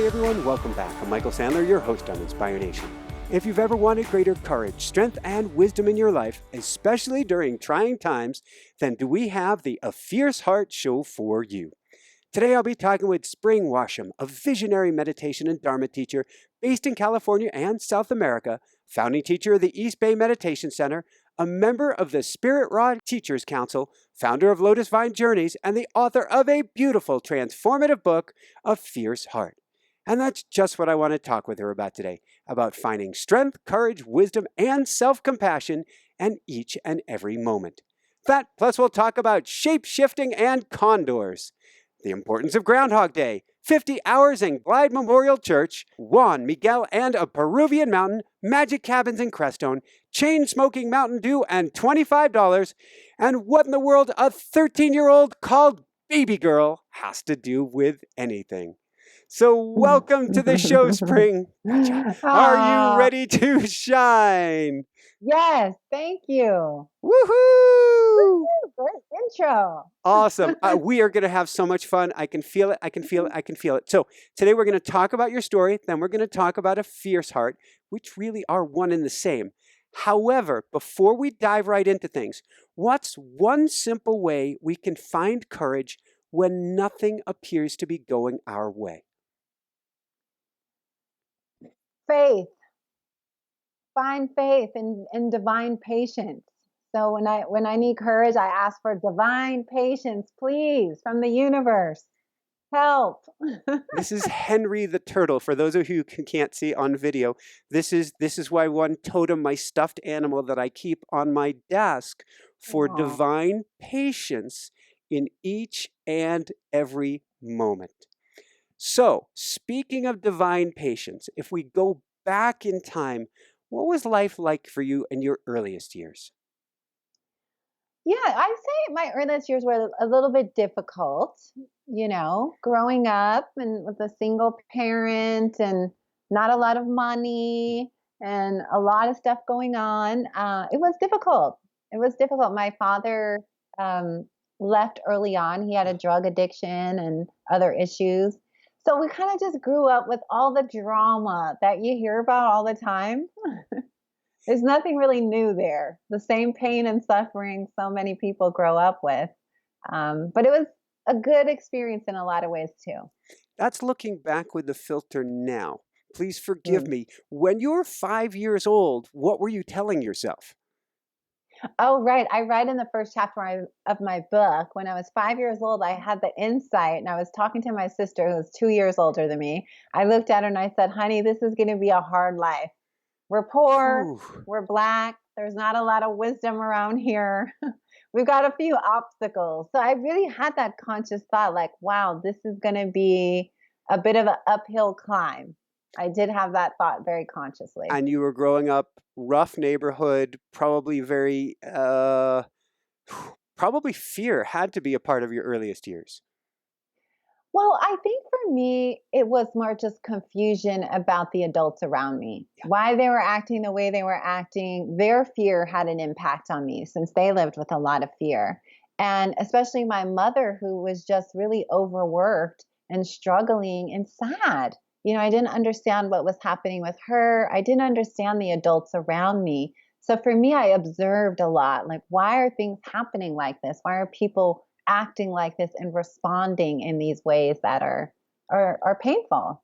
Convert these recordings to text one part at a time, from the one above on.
Hi everyone, welcome back. I'm Michael Sandler, your host on Inspire Nation. If you've ever wanted greater courage, strength, and wisdom in your life, especially during trying times, then do we have the A Fierce Heart show for you. Today I'll be talking with Spring Washam, a visionary meditation and Dharma teacher based in California and South America, founding teacher of the East Bay Meditation Center, a member of the Spirit Rod Teachers Council, founder of Lotus Five Journeys, and the author of a beautiful, transformative book, A Fierce Heart. And that's just what I want to talk with her about today, about finding strength, courage, wisdom, and self-compassion in each and every moment. That, plus we'll talk about shape-shifting and condors, the importance of Groundhog Day, 50 hours in Glide Memorial Church, Juan Miguel and a Peruvian mountain, magic cabins in Crestone, chain-smoking Mountain Dew and $25, and what in the world a 13-year-old called Baby Girl has to do with anything. So welcome to the show, Spring. Gotcha. Are you ready to shine? Yes, thank you. Woohoo! Great intro. Awesome. We are going to have so much fun. I can feel it. I can feel it. I can feel it. So today we're going to talk about your story. Then we're going to talk about A Fierce Heart, which really are one and the same. However, before we dive right into things, what's one simple way we can find courage when nothing appears to be going our way? Faith. Find faith in divine patience. So when I need courage, I ask for divine patience, please, from the universe. Help. This is Henry the Turtle. For those of you who can't see on video, this is why one totem, my stuffed animal that I keep on my desk, for Aww. divine patience in each and every moment. So, speaking of divine patience, if we go back in time, what was life like for you in your earliest years? Yeah, I'd say my earliest years were a little bit difficult, growing up and with a single parent and not a lot of money and a lot of stuff going on. It was difficult. It was difficult. My father um, left early on. He had a drug addiction and other issues. So we kind of just grew up with all the drama that you hear about all the time. There's nothing really new there. The same pain and suffering so many people grow up with. But it was a good experience in a lot of ways too. That's looking back with the filter now. Please forgive me. When you were 5 years old, what were you telling yourself? Oh, right. I write in the first chapter of my book. When I was 5 years old, I had the insight, and I was talking to my sister, who was 2 years older than me. I looked at her and I said, honey, this is going to be a hard life. We're poor, Whew. we're Black, there's not a lot of wisdom around here. We've got a few obstacles. So I really had that conscious thought, like, wow, this is going to be a bit of an uphill climb. I did have that thought very consciously. And you were growing up, rough neighborhood, probably very, probably fear had to be a part of your earliest years. Well, I think for me, it was more just confusion about the adults around me, why they were acting the way they were acting. Their fear had an impact on me since they lived with a lot of fear. And especially my mother, who was just really overworked and struggling and sad. I didn't understand what was happening with her. I didn't understand the adults around me. So for me, I observed a lot, like, why are things happening like this? Why are people acting like this and responding in these ways that are painful?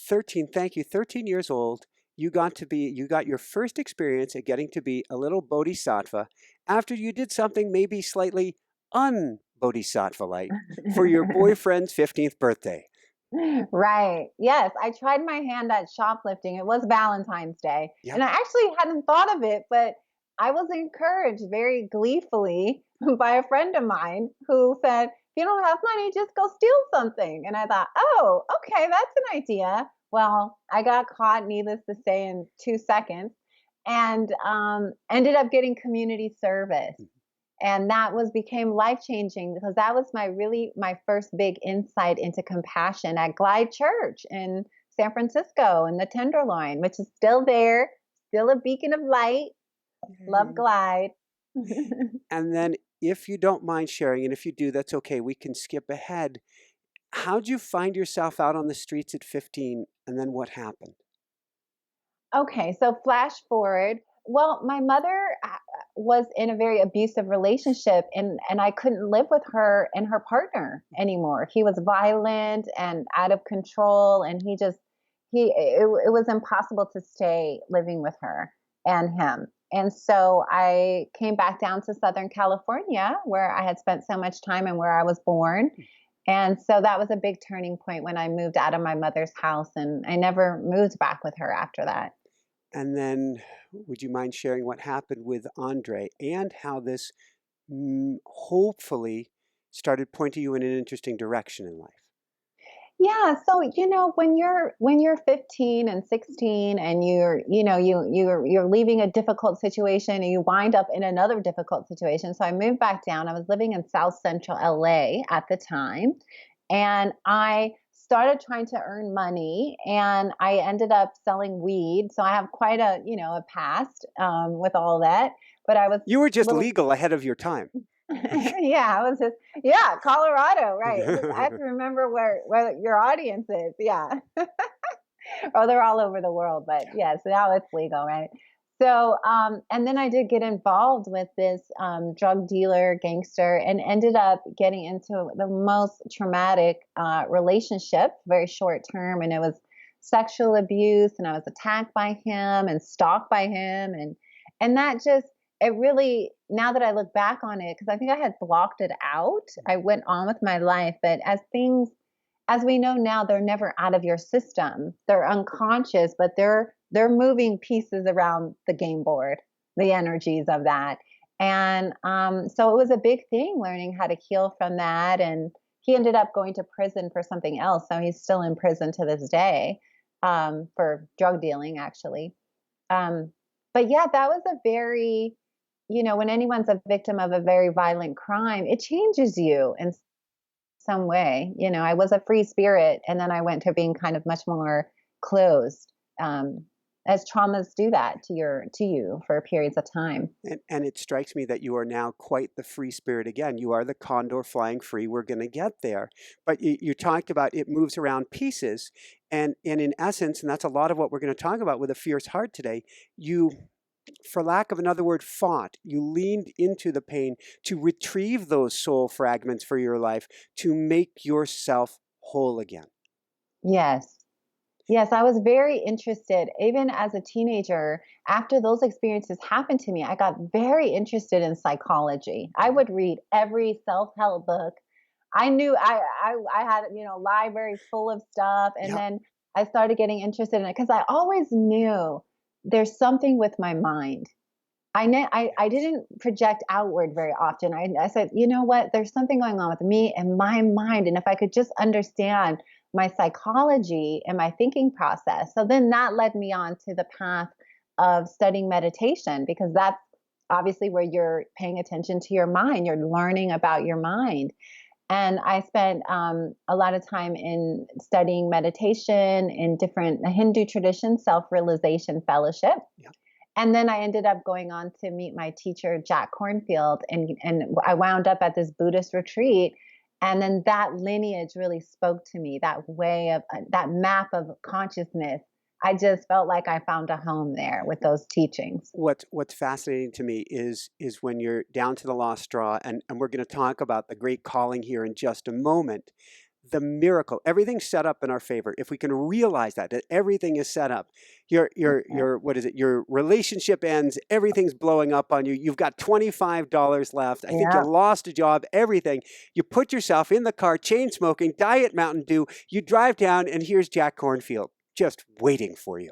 13, thank you. 13 years old, you got your first experience at getting to be a little bodhisattva after you did something maybe slightly un-bodhisattva-like for your boyfriend's 15th birthday. Right. Yes. I tried my hand at shoplifting. It was Valentine's Day. Yep. And I actually hadn't thought of it, but I was encouraged very gleefully by a friend of mine who said, if you don't have money, just go steal something. And I thought, oh, okay, that's an idea. Well, I got caught, needless to say, in 2 seconds, and ended up getting community service. And that became life-changing because that was my first big insight into compassion at Glide Church in San Francisco in the Tenderloin, which is still there, still a beacon of light. Love Glide. And then if you don't mind sharing, and if you do, that's okay, we can skip ahead. How'd you find yourself out on the streets at 15, and then what happened? Okay, so flash forward. Well, my mother was in a very abusive relationship, and I couldn't live with her and her partner anymore. He was violent and out of control, and it was impossible to stay living with her and him. And so I came back down to Southern California, where I had spent so much time and where I was born. And so that was a big turning point when I moved out of my mother's house, and I never moved back with her after that. And then would you mind sharing what happened with Andre and how this hopefully started pointing you in an interesting direction in life? Yeah, so when you're 15 and 16 and you're leaving a difficult situation and you wind up in another difficult situation. So I moved back down. I was living in South Central LA at the time, and I started trying to earn money, and I ended up selling weed. So I have quite a past with all that, but I was You were a just little legal ahead of your time. yeah, I was just yeah, Colorado, right. I have to remember where your audience is. Yeah. Oh, they're all over the world, but yeah, so now it's legal, right? So, and then I did get involved with this drug dealer, gangster, and ended up getting into the most traumatic relationship, very short term, and it was sexual abuse, and I was attacked by him and stalked by him, and that just it really now that I look back on it, because I think I had blocked it out, I went on with my life, but as we know now, they're never out of your system. They're unconscious, but they're moving pieces around the game board, the energies of that. And so it was a big thing learning how to heal from that. And he ended up going to prison for something else. So he's still in prison to this day for drug dealing, actually. Um, but yeah, that was a very, when anyone's a victim of a very violent crime, it changes you in some way. I was a free spirit, and then I went to being kind of much more closed, as traumas do that to you for periods of time. And it strikes me that you are now quite the free spirit again. You are the condor flying free. We're going to get there. But you talked about it moves around pieces. And in essence, and that's a lot of what we're going to talk about with a fierce heart today, you, for lack of another word, fought. You leaned into the pain to retrieve those soul fragments for your life to make yourself whole again. Yes. Yes, I was very interested. Even as a teenager, after those experiences happened to me, I got very interested in psychology. I would read every self-help book. I knew I had, library full of stuff. And Yeah. then I started getting interested in it because I always knew there's something with my mind. I didn't project outward very often. I said, you know what? There's something going on with me and my mind. And if I could just understand my psychology and my thinking process. So then that led me on to the path of studying meditation, because that's obviously where you're paying attention to your mind. You're learning about your mind. And I spent a lot of time in studying meditation in different Hindu traditions, self realization fellowship. Yeah. And then I ended up going on to meet my teacher, Jack Cornfield, and I wound up at this Buddhist retreat. And then that lineage really spoke to me, that way of that map of consciousness. I just felt like I found a home there with those teachings. What's fascinating to me is when you're down to the last straw, and we're going to talk about the great calling here in just a moment. The miracle, everything's set up in our favor. If we can realize that everything is set up, your what is it? Your relationship ends, everything's blowing up on you. You've got $25 left. I think you Yeah, lost a job, everything. You put yourself in the car, chain smoking, diet Mountain Dew. You drive down, and here's Jack Cornfield just waiting for you.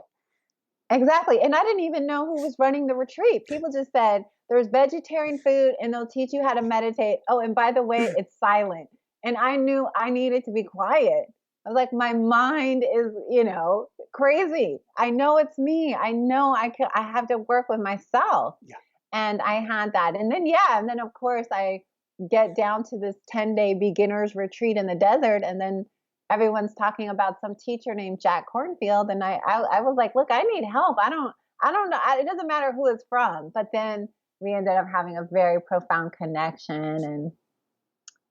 exactly. And I didn't even know who was running the retreat. People just said there's vegetarian food and they'll teach you how to meditate. Oh, and by the way, it's silent. And I knew I needed to be quiet. I was like, my mind is, crazy. I know it's me. I know I have to work with myself. Yeah. And I had that. And then, yeah. And then, of course, I get down to this 10-day beginner's retreat in the desert. And then everyone's talking about some teacher named Jack Cornfield. And I was like, look, I need help. I don't know. It doesn't matter who it's from. But then we ended up having a very profound connection. And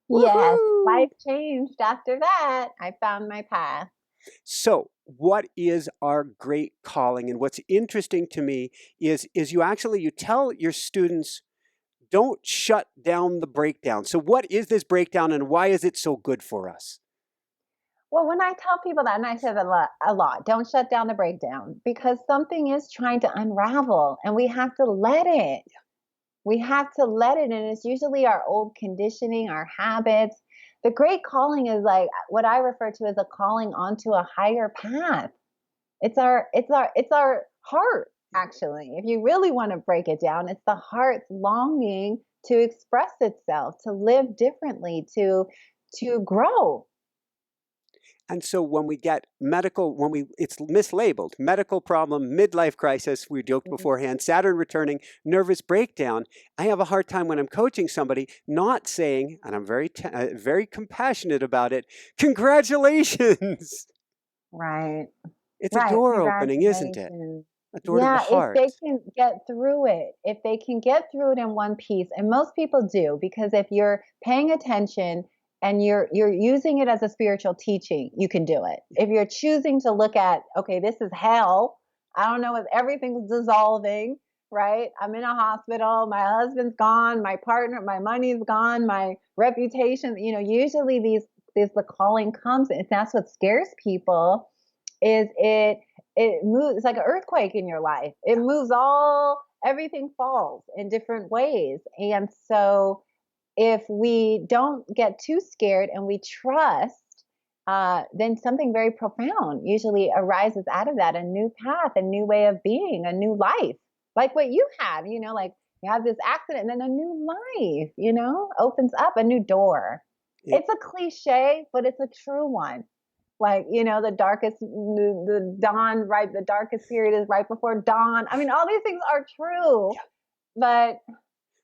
Yes, life Woohoo! changed after that. I found my path. So, what is our great calling? And what's interesting to me is you tell your students, don't shut down the breakdown. So, what is this breakdown and why is it so good for us? Well, when I tell people that, and I say that a lot, don't shut down the breakdown because something is trying to unravel and we have to let it. We have to let it. And it's usually our old conditioning, our habits. The great calling is like what I refer to as a calling onto a higher path. It's our heart, actually. If you really want to break it down, it's the heart's longing to express itself, to live differently, to grow. And so when we get medical, it's mislabeled medical problem, midlife crisis, we joked beforehand, Saturn returning, nervous breakdown. I have a hard time when I'm coaching somebody not saying, and I'm very compassionate about it, congratulations. Right. It's a Right. door opening, isn't it? Congratulations. A door to the Yeah, if they heart. can get through it, if they can get through it in one piece, and most people do, because if you're paying attention and you're using it as a spiritual teaching, you can do it. If you're choosing to look at, okay, this is hell. I don't know if everything's dissolving, right? I'm in a hospital, my husband's gone, my partner, my money's gone, my reputation, usually these the calling comes, and that's what scares people is it moves. It's like an earthquake in your life. It moves all, everything falls in different ways. And so if we don't get too scared and we trust, then something very profound usually arises out of that, a new path, a new way of being, a new life, like what you have, like you have this accident and then a new life, opens up a new door. It, It's a cliche, but it's a true one. Like, the dawn, right? The darkest period is right before dawn. I mean, all these things are true, yeah. but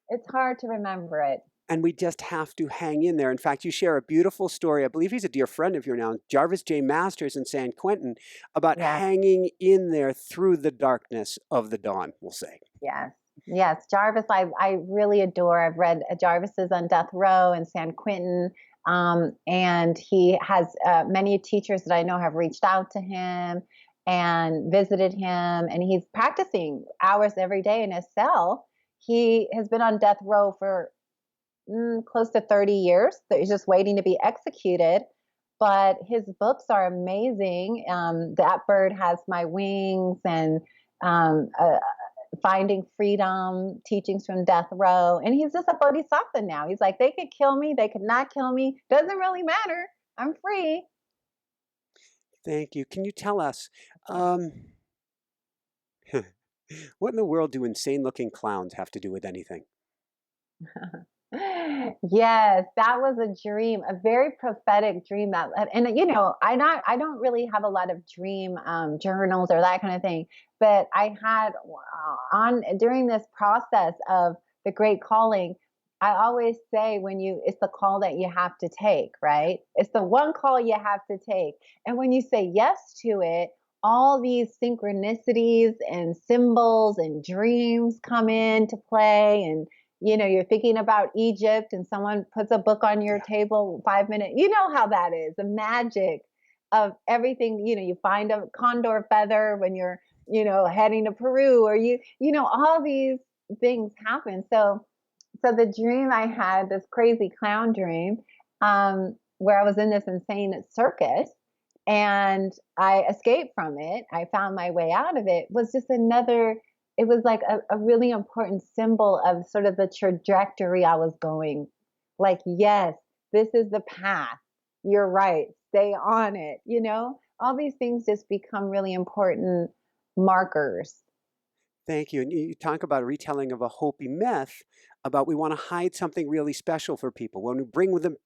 it's hard to remember it. And we just have to hang in there. In fact, you share a beautiful story. I believe he's a dear friend of yours now, Jarvis J. Masters in San Quentin, about Yes, hanging in there through the darkness of the dawn, we'll say. yes, yes. Jarvis, I really adore. I've read Jarvis's on death row in San Quentin. And he has many teachers that I know have reached out to him and visited him, and he's practicing hours every day in his cell. He has been on death row for close to 30 years. So he's just waiting to be executed. But his books are amazing. That Bird Has My Wings and um, uh, Finding Freedom, Teachings from Death Row. And he's just a bodhisattva now. He's like, they could kill me, they could not kill me. Doesn't really matter. I'm free. Thank you. Can you tell us, um, what in the world do insane looking clowns have to do with anything? Yes, that was a dream, a very prophetic dream and I don't really have a lot of dream journals or that kind of thing, but I had on during this process of the great calling, I always say it's the call that you have to take, right? It's the one call you have to take. And when you say yes to it, all these synchronicities and symbols and dreams come into play, and you're thinking about Egypt and someone puts a book on your Yeah. table, 5 minutes. You know how that is, the magic of everything. You find a condor feather when you're, heading to Peru, or all these things happen. So the dream I had, this crazy clown dream, where I was in this insane circus and I escaped from it. I found my way out of it. Was just another. It was like a really important symbol of sort of the trajectory I was going. Like, yes, this is the path. You're right. Stay on it. All these things just become really important markers. Thank you. And you talk about a retelling of a Hopi myth about we want to hide something really special for people. When we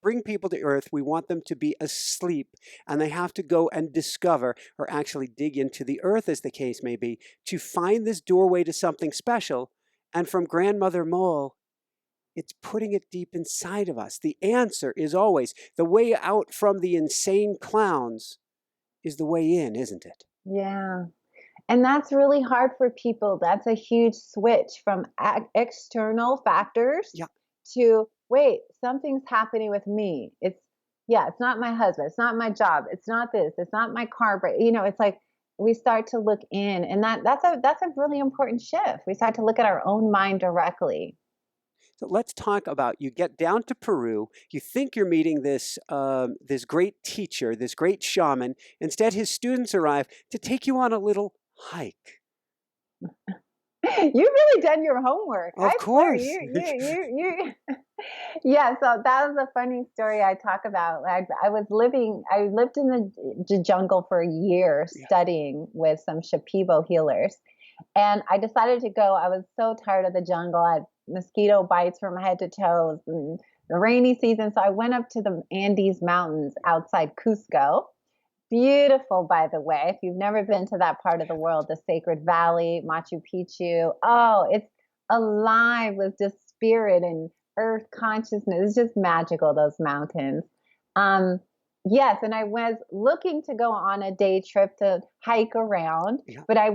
bring people to Earth, we want them to be asleep, and they have to go and discover, or actually dig into the earth, as the case may be, to find this doorway to something special. And from Grandmother Mole, it's putting it deep inside of us. The answer is always the way out from the insane clowns is the way in, isn't it? Yeah. And that's really hard for people. That's a huge switch from external factors Yeah. to wait, something's happening with me. Yeah, it's not my husband. It's not my job. It's not this. It's not my car. But it's like we start to look in, and that's a really important shift. We start to look at our own mind directly. So let's talk about, you get down to Peru. You think you're meeting this great teacher, this great shaman. Instead, his students arrive to take you on a little hike. You've really done your homework. Of I swear, course. you. Yeah, so that was a funny story I talk about. I lived in the jungle for a year Yeah. studying with some Shipibo healers. And I decided to go. I was so tired of the jungle. I had mosquito bites from head to toes, and the rainy season. So I went up to the Andes Mountains outside Cusco. Beautiful, by the way. If you've never been to that part of the world, the Sacred Valley, Machu Picchu. Oh, it's alive with just spirit and earth consciousness. It's just magical, those mountains. Um, yes, and I was looking to go on a day trip to hike around, Yeah. but that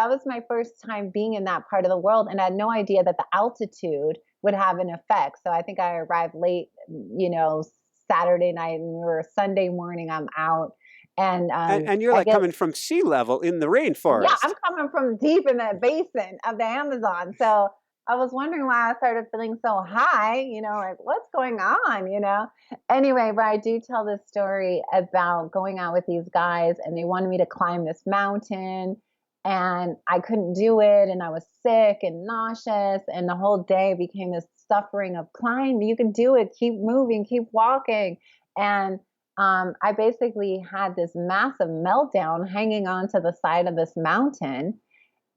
was my first time being in that part of the world, and I had no idea that the altitude would have an effect. So I think I arrived late, Saturday night, and we were Sunday morning, I'm out. And And you're I like get coming from sea level in the yeah, I'm rainforest. coming from deep in the basin of the Amazon. So I was wondering why I started feeling so high, like what's going on? Anyway, but I do tell this story about going out with these guys and they wanted me to climb this mountain and I couldn't do it and I was sick and nauseous and the whole day became this suffering of climb. You can do it. Keep moving, keep walking. And I basically had this massive meltdown hanging onto the side of this mountain,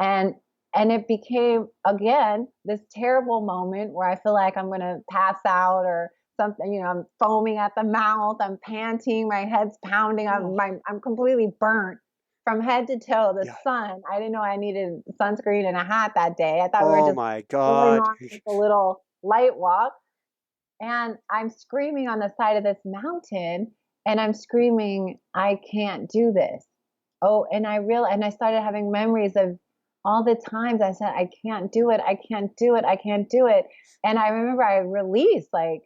and it became again this terrible moment where I feel like I'm going to pass out or something. I'm foaming at the mouth, I'm panting, my head's pounding, Oh, I'm completely burnt from head to toe. The yeah. sun. I didn't know I needed sunscreen and a hat that day. I thought we were Oh just my going God. on just a little light walk. And I'm screaming on the side of this mountain and I'm screaming, I can't do this. Oh, and I started having memories of all the times I said, I can't do it. I can't do it. I can't do it. And I remember I released, like,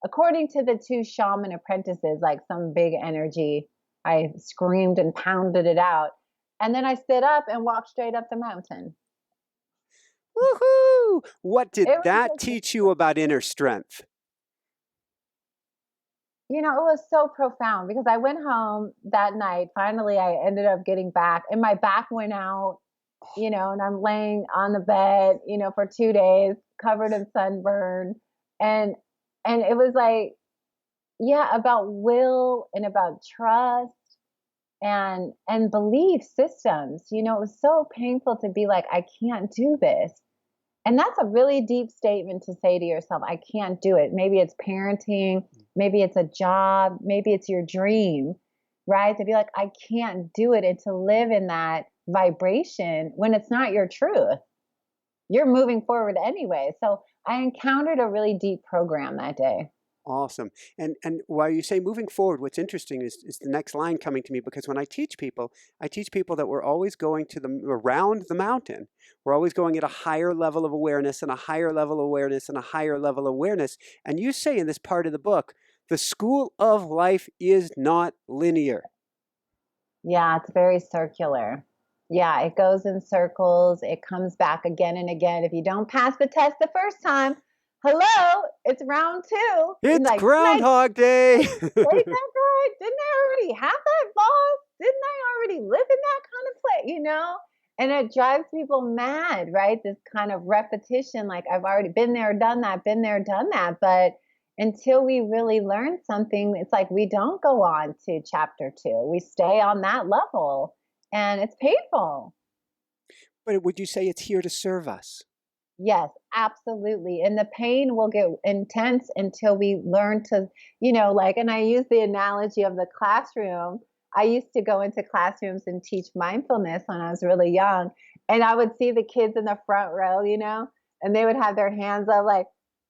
according to the two shaman apprentices, like some big energy. I screamed and pounded it out. And then I stood up and walked straight up the mountain. Woohoo! What It did was that just teach you about inner strength? it was so profound because I went home that night. Finally, I ended up getting back, and my back went out, and I'm laying on the bed, for 2 days, covered in sunburn, and it was like, yeah, about will and about trust and belief systems. It was so painful to be like, I can't do this. And that's a really deep statement to say to yourself, I can't do it. Maybe it's parenting, maybe it's a job, maybe it's your dream, right? To be like, I can't do it and to live in that vibration when it's not your truth. You're moving forward anyway. So I encountered a really deep program that day. Awesome. And while you say moving forward, what's interesting is the next line coming to me, because when I teach people that we're always going to around the mountain. We're always going at a higher level of awareness and a higher level of awareness and a higher level of awareness. And you say in this part of the book, the school of life is not linear. Yeah, it's very circular. Yeah, it goes in circles. It comes back again and again. If you don't pass the test the first time, hello, it's round two. And It's like, Groundhog Day. Ain't that right? Didn't I already have that boss? Didn't I already live in that kind of place? And it drives people mad, right? This kind of repetition, like I've already been there, done that, been there, done that. But until we really learn something, it's like we don't go on to chapter two. We stay on that level and it's painful. But would you say it's here to serve us? Yes, absolutely. And the pain will get intense until we learn to, and I use the analogy of the classroom. I used to go into classrooms and teach mindfulness when I was really young. And I would see the kids in the front row, and they would have their hands up like,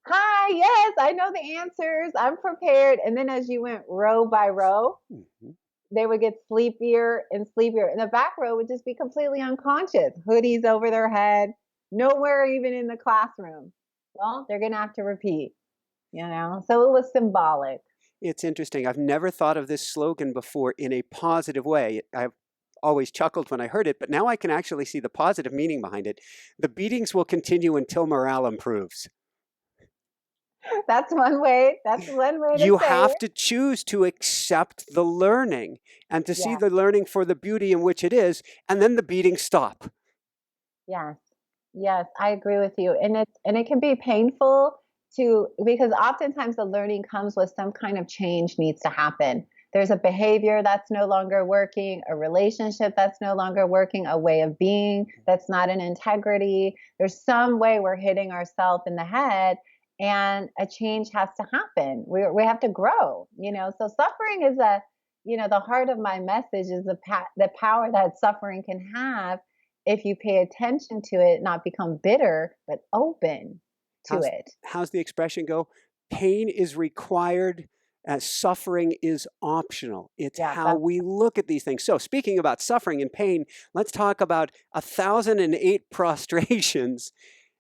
hi, yes, I know the answers. I'm prepared. And then as you went row by row, Mm-hmm. they would get sleepier and sleepier. And the back row would just be completely unconscious, hoodies over their head, nowhere even in the classroom. Well, they're going to have to repeat. So it was symbolic. It's interesting. I've never thought of this slogan before in a positive way. I've always chuckled when I heard it, but now I can actually see the positive meaning behind it. The beatings will continue until morale improves. That's one way. That's one way to You say have it. to choose to accept the learning and to see Yeah. the learning for the beauty in which it is, and then the beatings stop. Yes. Yes, I agree with you. And it can be painful to because oftentimes the learning comes with some kind of change needs to happen. There's a behavior that's no longer working, a relationship that's no longer working, a way of being that's not in integrity. There's some way we're hitting ourselves in the head and a change has to happen. We have to grow, So suffering is the heart of my message is the power that suffering can have if you pay attention to it, not become bitter, but open to How's, it. how's the expression go? Pain is required, suffering is optional. It's Yeah, how we look at these things. So, speaking about suffering and pain, let's talk about 1,008 prostrations.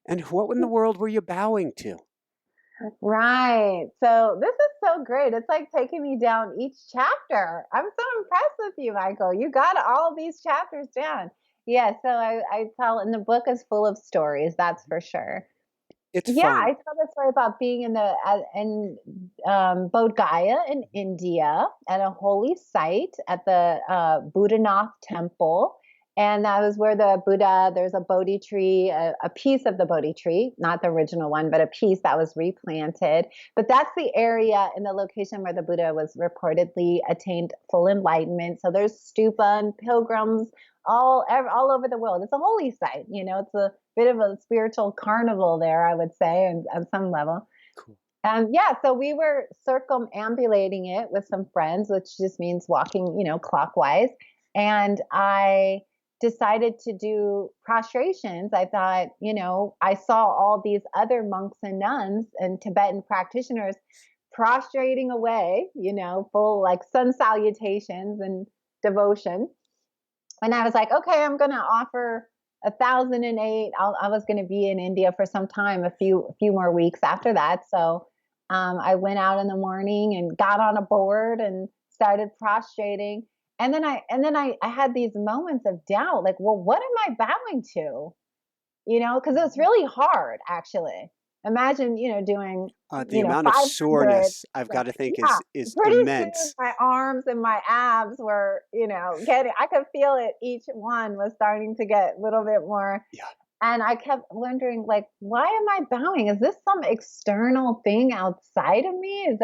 And what in the world were you bowing to? right. So this is so great. It's like taking me down each chapter. I'm so impressed with you, Michael. You got all of these chapters down. Yeah, so I tell, and the book is full of stories, that's for sure. It's Yeah, fun. I tell the story about being in Bodh Gaya in India at a holy site at the Buddhanath temple. And that was where the Buddha, there's a Bodhi tree, a piece of the Bodhi tree, not the original one, but a piece that was replanted. But that's the area in the location where the Buddha was reportedly attained full enlightenment. So there's stupa and pilgrims all over the world. It's a holy site, It's a bit of a spiritual carnival there, I would say, and on some level. Cool. Yeah, so we were circumambulating it with some friends, which just means walking, clockwise. And I decided to do prostrations. I thought, I saw all these other monks and nuns and Tibetan practitioners prostrating away, full like sun salutations and devotion. And I was like, okay, I'm going to offer 1,008. I was going to be in India for some time, a few more weeks after that. So I went out in the morning and got on a board and started prostrating. And then I had these moments of doubt, like, well, what am I bowing to? Because it was really hard, actually. Imagine, doing, The amount of 500. soreness I've got to think Yeah, is pretty soon immense. my arms and my abs were, getting, I could feel it. Each one was starting to get a little bit more. Yeah. And I kept wondering, like, why am I bowing? Is this some external thing outside of me?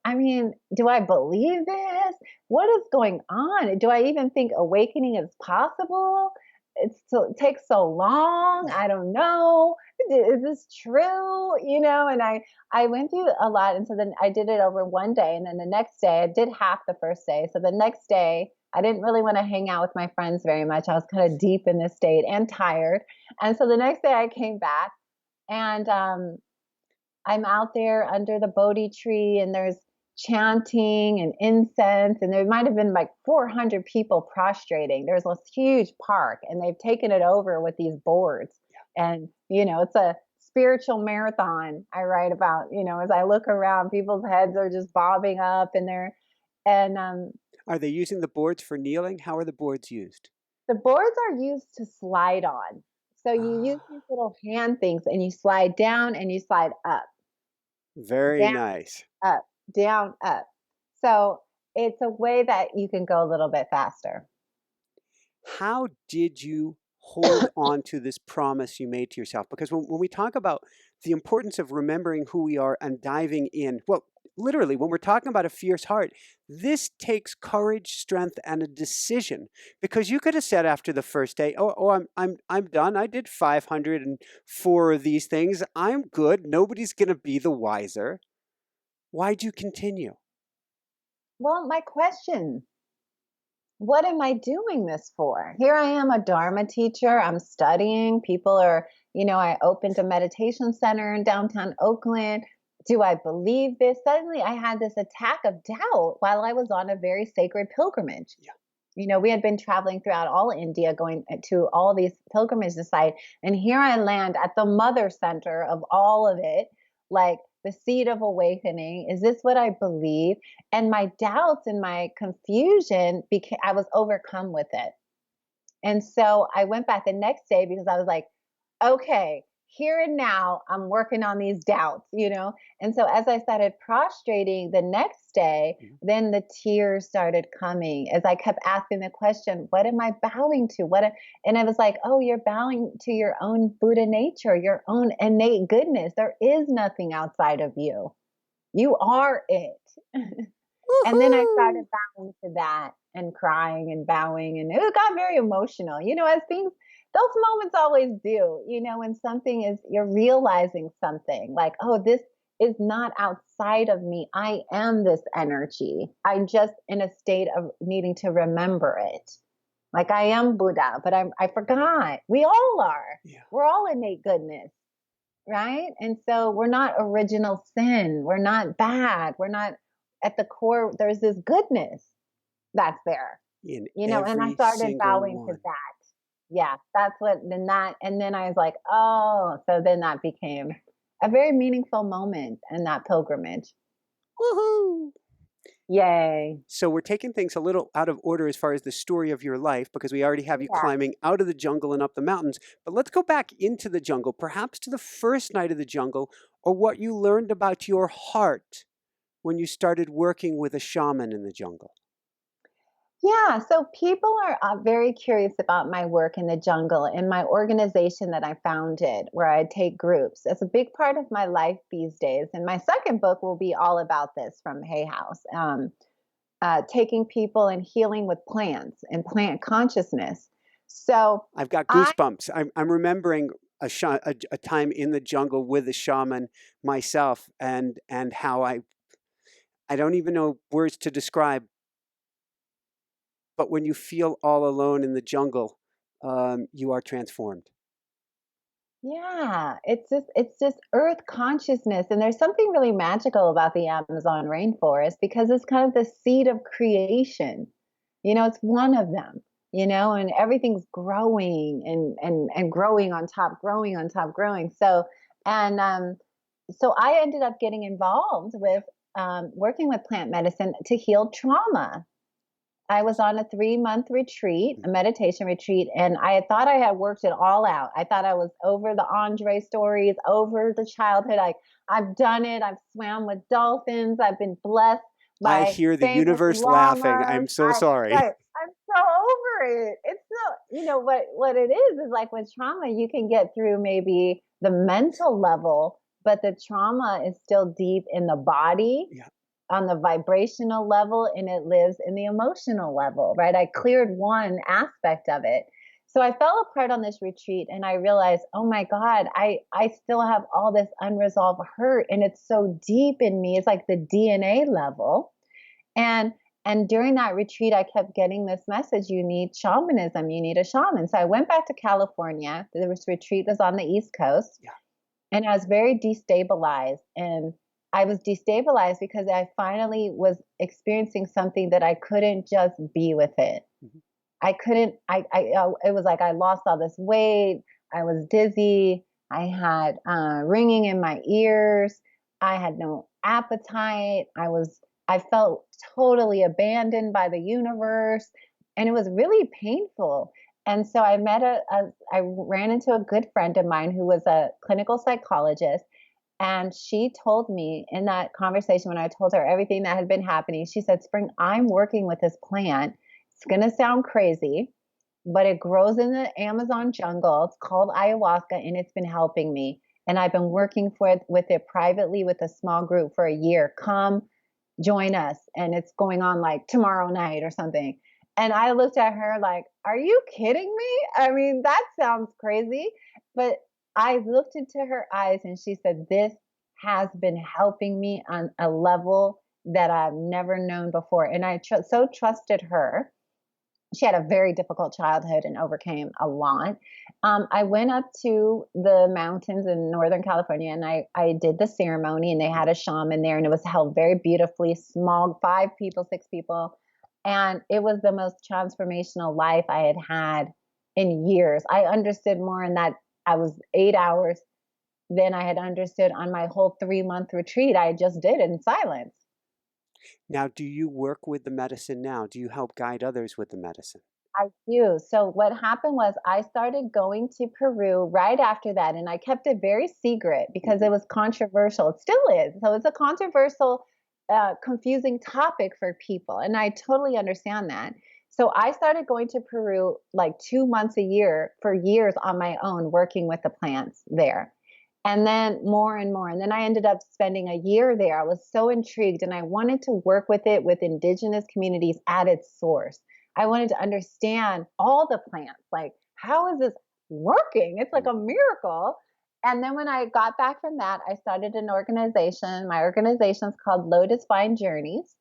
I mean, do I believe this? What is going on? Do I even think awakening is possible? It takes so long. I don't know. Is this true? And I went through a lot, and so then I did it over one day, and then the next day I did half the first day. So the next day I didn't really want to hang out with my friends very much. I was kind of deep in this state and tired, and so the next day I came back, and I'm out there under the Bodhi tree, and there's chanting and incense, and there might have been like 400 people prostrating. There's this huge park, and they've taken it over with these boards. And, it's a spiritual marathon I write about, as I look around, people's heads are just bobbing up, and Are they using the boards for kneeling? How are the boards used? the boards are used to slide on. So you use Ah, these little hand things, and you slide down and you slide up, very down, nice. up, down, up. So it's a way that you can go a little bit faster. How did you hold on to this promise you made to yourself? Because when we talk about the importance of remembering who we are and diving in, well, literally, when we're talking about a fierce heart, this takes courage, strength, and a decision. Because you could have said after the first day, I'm done. I did 504 of these things. I'm good. Nobody's going to be the wiser. Why'd you continue? Well, my question, what am I doing this for? Here I am, a Dharma teacher. I'm studying. People are, I opened a meditation center in downtown Oakland. Do I believe this? Suddenly I had this attack of doubt while I was on a very sacred pilgrimage. Yeah. We had been traveling throughout all India, going to all these pilgrimage sites. And here I land at the mother center of all of it, like the seed of awakening? Is this what I believe? And my doubts and my confusion became, I was overcome with it. And so I went back the next day because I was like, okay, here and now I'm working on these doubts, you know? And so as I started prostrating the next day, Mhm. then the tears started coming as I kept asking the question, what am I bowing to? And I was like, oh, you're bowing to your own Buddha nature, your own innate goodness. There is nothing outside of you. You are it. And then I started Woohoo! bowing to that and crying and bowing, and it got very emotional. You know, as things, those moments always do, you know, when something is, you're realizing something like, oh, this is not outside of me. I am this energy. I'm just in a state of needing to remember it. Like I am Buddha, but I forgot. We all are. Yeah. We're all innate goodness, right? And so we're not original sin. We're not bad. We're not at the core. There's this goodness that's there, In you know, and I every started single bowing to one. that. Yeah, that's what, then that, and then I was like, oh, so then that became a very meaningful moment in that pilgrimage. Woohoo! Yay. So we're taking things a little out of order as far as the story of your life because we already have you Yeah. climbing out of the jungle and up the mountains. But let's go back into the jungle, perhaps to the first night of the jungle, or what you learned about your heart when you started working with a shaman in the jungle. Yeah, so people are very curious about my work in the jungle and my organization that I founded, where I take groups. It's a big part of my life these days. And my second book will be all about this from Hay House, taking people and healing with plants and plant consciousness. So I've got I, goosebumps. I'm remembering a time in the jungle with a shaman myself, and how I don't even know words to describe. But when you feel all alone in the jungle, you are transformed. yeah, it's just earth consciousness. And there's something really magical about the Amazon rainforest because it's kind of the seed of creation. You know, it's one of them, you know, and everything's growing and growing on top, growing on top, growing. And so I ended up getting involved with working with plant medicine to heal trauma. I was on a 3-month retreat, a meditation retreat, and I thought I had worked it all out. I thought I was over the Andre stories, over the childhood. I've done it. I've swam with dolphins. I've been blessed I by hear the famous universe laughing. llamas. I'm so sorry. Right. I'm so over it. It's so, you know, what it is like with trauma, you can get through maybe the mental level, but the trauma is still deep in the body Yeah. on the vibrational level and it lives in the emotional level, right? I cleared one aspect of it. So I fell apart on this retreat and I realized, oh my God, I still have all this unresolved hurt and it's so deep in me. It's like the DNA level. And and during that retreat, I kept getting this message, you need shamanism, you need a shaman. So I went back to California. This retreat was on the East Coast Yeah. and I was very destabilized. And I was destabilized because I finally was experiencing something that I couldn't just be with it. Mhm. I couldn't, it was like I lost all this weight. I was dizzy. I had ringing in my ears. I had no appetite. I felt totally abandoned by the universe. And it was really painful. And so I ran into a good friend of mine who was a clinical psychologist. And she told me in that conversation, when I told her everything that had been happening, she said, Spring, I'm working with this plant. It's going to sound crazy, but it grows in the Amazon jungle. It's called ayahuasca, and it's been helping me. And I've been working with it privately with a small group for a year. Come join us. And it's going on like tomorrow night or something. And I looked at her like, are you kidding me? I mean, that sounds crazy. But I looked into her eyes and she said, this has been helping me on a level that I've never known before. And I so trusted her. She had a very difficult childhood and overcame a lot. I went up to the mountains in Northern California and I did the ceremony and they had a shaman there and it was held very beautifully, small, 5 people, 6 people. And it was the most transformational life I had had in years. I understood more in that I was 8 hours than I had understood on my whole 3-month retreat I just did in silence. Now, do you work with the medicine now? Do you help guide others with the medicine? I do. So what happened was I started going to Peru right after that, and I kept it very secret because Hmm. it was controversial. It still is. So it's a controversial, confusing topic for people, and I totally understand that. So I started going to Peru like 2 months a year for years on my own, working with the plants there. And then more and more. And then I ended up spending a year there. I was so intrigued and I wanted to work with it with indigenous communities at its source. I wanted to understand all the plants. Like, how is this working? It's like a miracle. And then when I got back from that, I started an organization. My organization is called Lotus Five Journeys.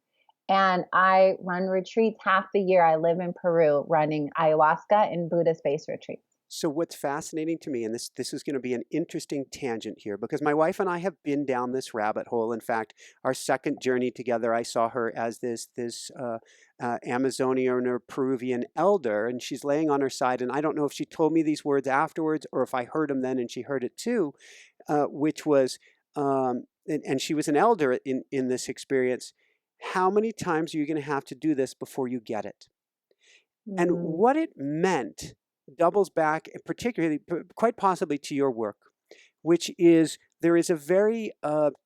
And I run retreats half the year. I live in Peru running ayahuasca and Buddhist based retreats. So what's fascinating to me, and this is going to be an interesting tangent here, because my wife and I have been down this rabbit hole. In fact, our second journey together, I saw her as this Amazonian or Peruvian elder, and she's laying on her side. And I don't know if she told me these words afterwards or if I heard them then and she heard it too, which was, and she was an elder in this experience. How many times are you going to have to do this before you get it? And Mm, what it meant doubles back, particularly, quite possibly, to your work, which is there is a very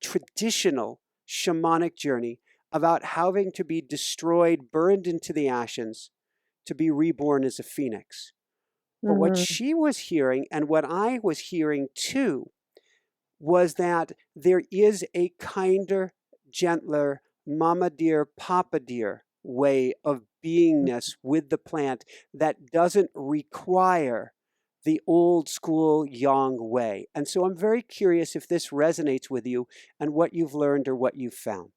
traditional shamanic journey about having to be destroyed, burned into the ashes, to be reborn as a phoenix. But what mhm, she was hearing, and what I was hearing too, was that there is a kinder, gentler, mama dear, papa dear way of beingness with the plant that doesn't require the old school yang way. And so I'm very curious if this resonates with you and what you've learned or what you've found.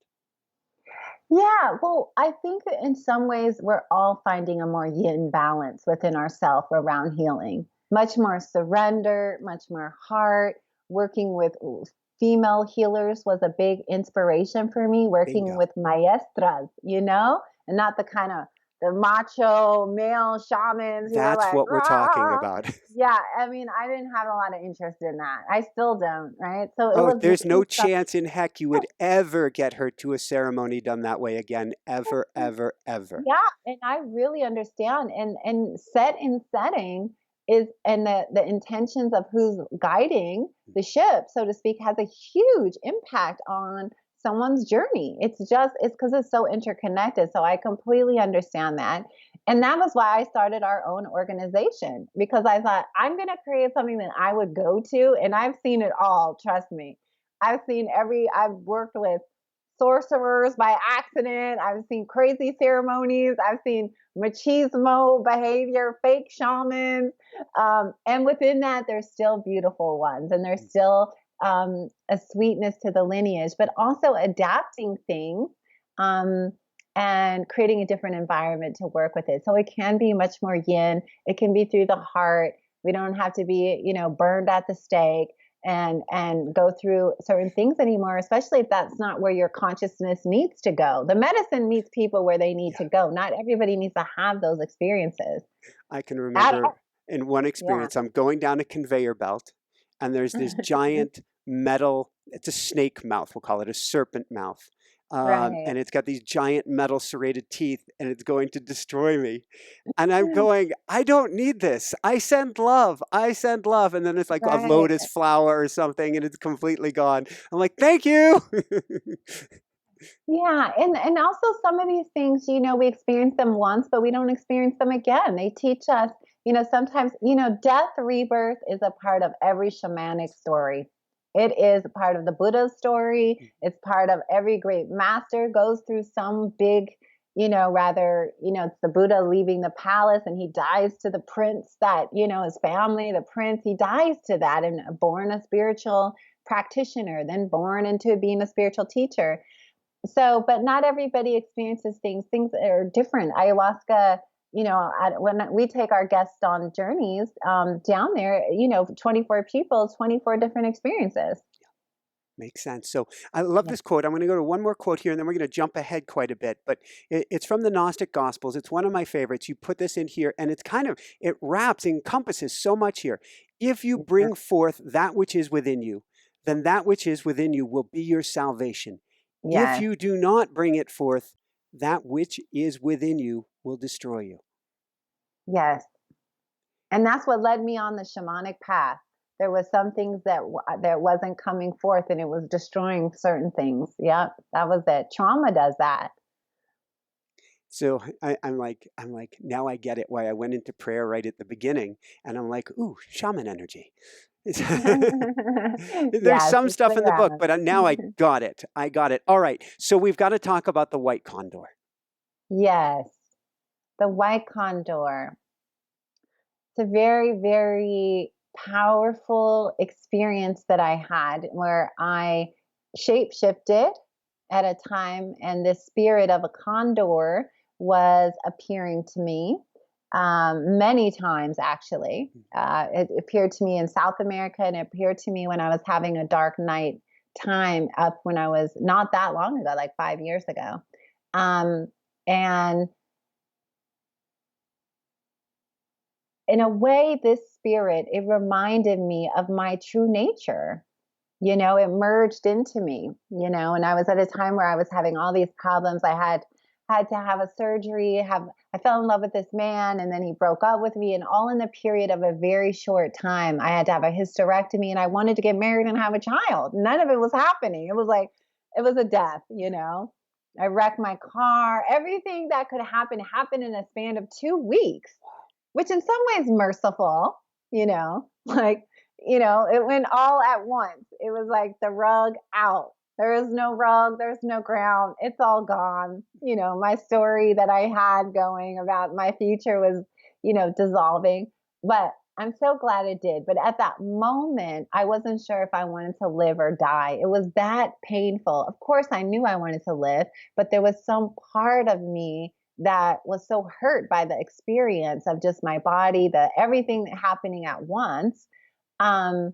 yeah, well, I think that in some ways we're all finding a more yin balance within ourselves around healing. Much more surrender, much more heart. Working with female healers was a big inspiration for me, working Bingo. with maestras, and not the kind of the macho male shamans who are That's like, what we're talking "Rah." about. Yeah, I mean, I didn't have a lot of interest in that. I still don't, right? So it Oh, was there's no really chance in heck you would ever get her to a ceremony done that way again. Ever, something. ever, ever. Yeah, and I really understand. And set in setting is and the intentions of who's guiding the ship, so to speak, has a huge impact on someone's journey. It's because it's so interconnected. So I completely understand that. And that was why I started our own organization because I thought I'm gonna create something that I would go to. And I've seen it all, trust me. I've worked with sorcerers by accident. I've seen crazy ceremonies. I've seen machismo behavior, fake shamans. And within that, there's still beautiful ones and there's still a sweetness to the lineage, but also adapting things um, and creating a different environment to work with it. So it can be much more yin. It can be through the heart. We don't have to be, burned at the stake and go through certain things anymore, especially if that's not where your consciousness needs to go. The medicine meets people where they need Yeah. to go. Not everybody needs to have those experiences I can at remember all. in one Yeah. experience, I'm going down a conveyor belt, and there's this giant metal, it's a snake mouth, we'll call it a serpent mouth. Right. And it's got these giant metal serrated teeth, and it's going to destroy me. And I'm going, I don't need this. I send love. I send love. And then it's like a Right. lotus flower or something, and it's completely gone. I'm like, thank you. Yeah, and also some of these things, we experience them once, but we don't experience them again. They teach us, sometimes, death, rebirth is a part of every shamanic story. It is a part of the Buddha's story. It's part of every great master goes through some big, it's the Buddha leaving the palace and he dies to the prince that, his family, the prince, he dies to that and born a spiritual practitioner, then born into being a spiritual teacher. So, but not everybody experiences things. Things are different. Ayahuasca, when we take our guests on journeys down there, 24 people, 24 different experiences. Makes sense. So I love Yeah. this quote. I'm going to go to one more quote here, and then we're going to jump ahead quite a bit. But it's from the Gnostic Gospels. It's one of my favorites. You put this in here, and it wraps, encompasses so much here. If you bring forth that which is within you, then that which is within you will be your salvation. If Yes. you do not bring it forth, that which is within you will destroy you. Yes. And that's what led me on the shamanic path. There was some things that wasn't coming forth, and it was destroying certain things. Yep, that was it. Trauma does that. So I'm like, now I get it why I went into prayer right at the beginning, and I'm like, ooh, shaman energy. There's Yes, some it's stuff the in the book, ground. but now I got it. I got it. All right. So we've got to talk about the white condor. Yes, the white condor. It's a very, very powerful experience that I had where I shape shifted at a time, and the spirit of a condor was appearing to me many times, actually. It appeared to me in South America, and it appeared to me when I was having a dark night time up when I was not that long ago, like 5 years ago. Um, and in a way, this spirit, it reminded me of my true nature. It merged into me, and I was at a time where I was having all these problems. I had to have a surgery, I fell in love with this man, and then he broke up with me, and all in the period of a very short time. I had to have a hysterectomy, and I wanted to get married and have a child. None of it was happening. It was like it was a death. I wrecked my car. Everything that could happen happened in a span of 2 weeks, which in some ways merciful, like, it went all at once. It was like the rug out. There is no rug, there's no ground. It's all gone. My story that I had going about my future was, dissolving. But I'm so glad it did. But at that moment, I wasn't sure if I wanted to live or die. It was that painful. Of course, I knew I wanted to live, but there was some part of me that was so hurt by the experience of just my body, the everything happening at once. Um,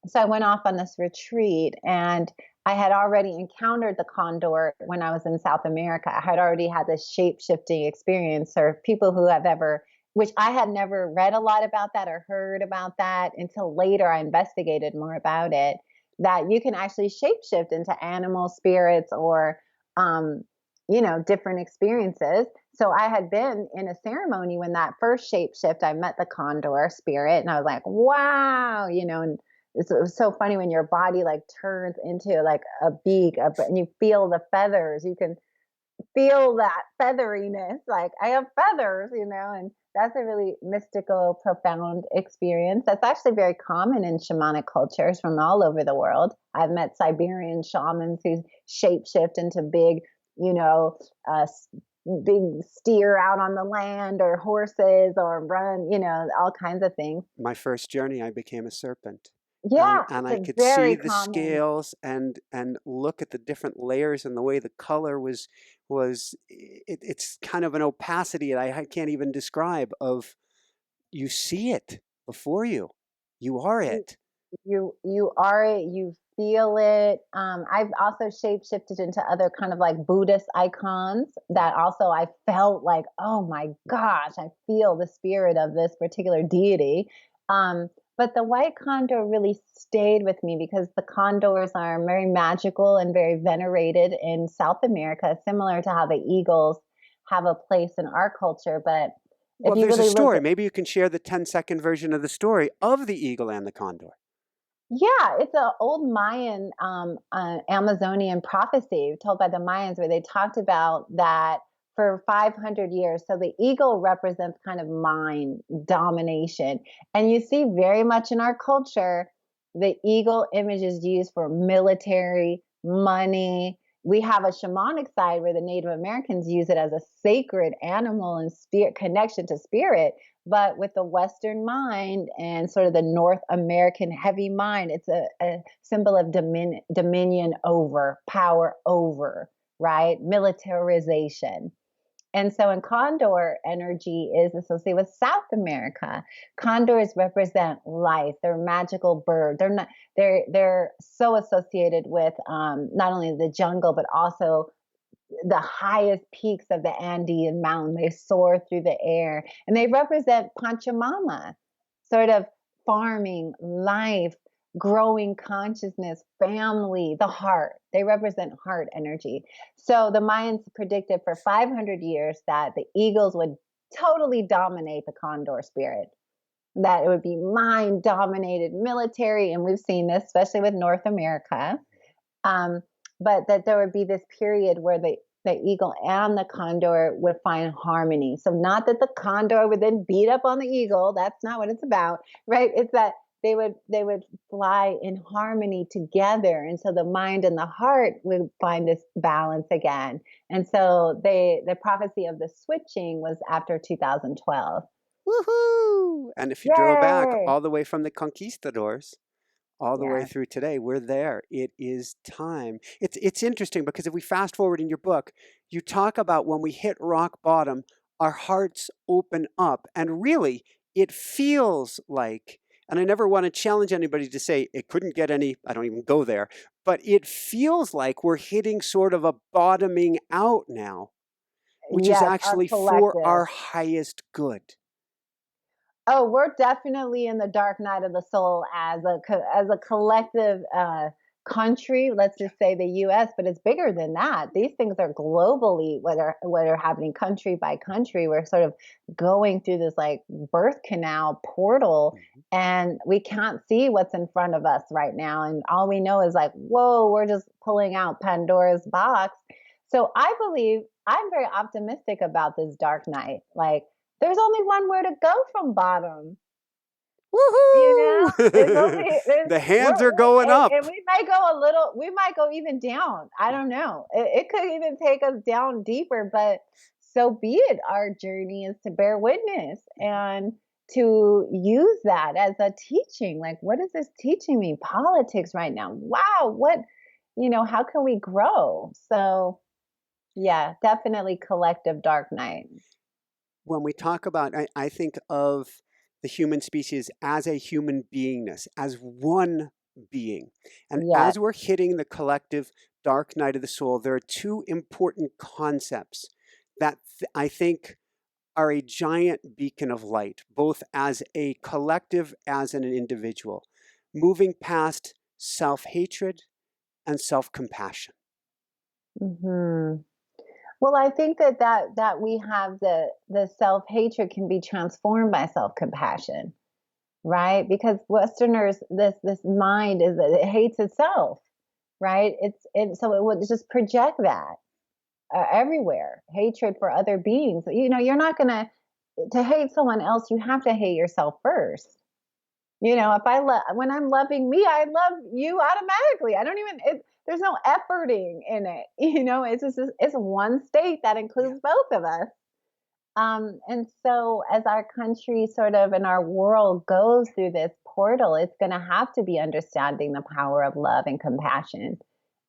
so I went off on this retreat, and I had already encountered the condor when I was in South America. I had already had this shape shifting experience, or people who have ever, which I had never read a lot about that or heard about that until later I investigated more about it, that you can actually shapeshift into animal spirits or, different experiences. So I had been in a ceremony when that first shapeshift, I met the condor spirit, and I was like, wow, and it was so funny when your body like turns into like a beak and you feel the feathers. You can feel that featheriness. Like I have feathers, and that's a really mystical, profound experience. That's actually very common in shamanic cultures from all over the world. I've met Siberian shamans who shapeshift into big, you know, uh, big steer out on the land or horses or run, all kinds of things. My first journey, I became a serpent. Yeah, And I it's could see very the common. scales and look at the different layers and the way the color was it's kind of an opacity that I can't even describe. Of you see it before you, you are You it. you are it, you feel it. I've also shape shifted into other kind of like Buddhist icons that also I felt like, oh my gosh, I feel the spirit of this particular deity. Um, but the white condor really stayed with me because the condors are very magical and very venerated in South America, similar to how the eagles have a place in our culture. But if Well, you there's a really look story. at, Maybe you can share the 10-second version of the story of the eagle and the condor. yeah, it's an old Mayan, Amazonian prophecy told by the Mayans where they talked about that for 500 years. So the eagle represents kind of mind domination. And you see very much in our culture, the eagle image is used for military, money. We have a shamanic side where the Native Americans use it as a sacred animal and spirit connection to spirit. But with the Western mind and sort of the North American heavy mind, it's a symbol of dominion over, power over, right? Militarization. And so in condor energy is associated with South America. Condors represent life. They're magical birds. They're so associated with not only the jungle, but also the highest peaks of the Andean mountain. They soar through the air, and they represent Pachamama, sort of farming, life, growing consciousness, family, the heart. They represent heart energy. So the Mayans predicted for 500 years that the eagles would totally dominate the condor spirit, that it would be mind dominated military. And we've seen this, especially with North America. Um, but that there would be this period where the eagle and the condor would find harmony. So not that the condor would then beat up on the eagle. That's not what it's about, right? It's that they would fly in harmony together, and so the mind and the heart would find this balance again. And so the prophecy of the switching was after 2012. Woohoo! And if you drove back Yay! all the way from the conquistadors all the way Yeah. through today, we're there. It is time. It's interesting because if we fast forward in your book, you talk about when we hit rock bottom, our hearts open up, and really it feels like, and I never want to challenge anybody to say it couldn't get any, I don't even go there, but it feels like we're hitting sort of a bottoming out now, which is Yes, our actually for collective. our highest good. Oh, we're definitely in the dark night of the soul as a collective country. Let's just say the U.S., but it's bigger than that. These things are globally what are happening country by country. We're sort of going through this like birth canal portal, Mhm. and we can't see what's in front of us right now. And all we know is like, whoa, we're just pulling out Pandora's box. So I believe I'm very optimistic about this dark night. Like there's only one way to go from bottom. You know, there's Woohoo! only there's The hands are we're going up. and we might go a little, we might go even down. I don't know. It could even take us down deeper, but so be it. Our journey is to bear witness and to use that as a teaching. Like, what is this teaching me? Politics right now. Wow, what, how can we grow? So yeah, definitely collective dark night. When we talk about, I think of the human species as a human beingness, as one being. And Yes. as we're hitting the collective dark night of the soul, there are two important concepts that I think are a giant beacon of light, both as a collective, as an individual, moving past self-hatred and self-compassion. Hmm. Well, I think that we have the self-hatred can be transformed by self-compassion, right? Because Westerners, this mind is that it hates itself, right? So it would just project that everywhere, hatred for other beings. You're not gonna to hate someone else. You have to hate yourself first. If when I'm loving me, I love you automatically. I don't even there's no efforting in it. It's just it's one state that Yeah. includes both of us. And so as our country sort of and our world goes through this portal, it's going to have to be understanding the power of love and compassion.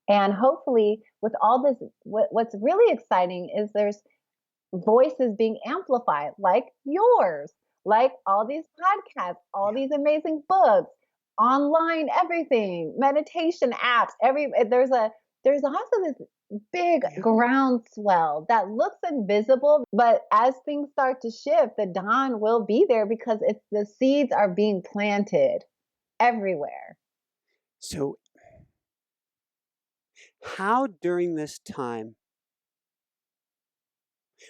And hopefully with all this, what's really exciting is there's voices being amplified, like yours, like all these podcasts, all Yeah. these amazing books, online everything, meditation apps. There's also this big Yeah. groundswell that looks invisible, but as things start to shift, the dawn will be there because it's the seeds are being planted everywhere. So, how during this time,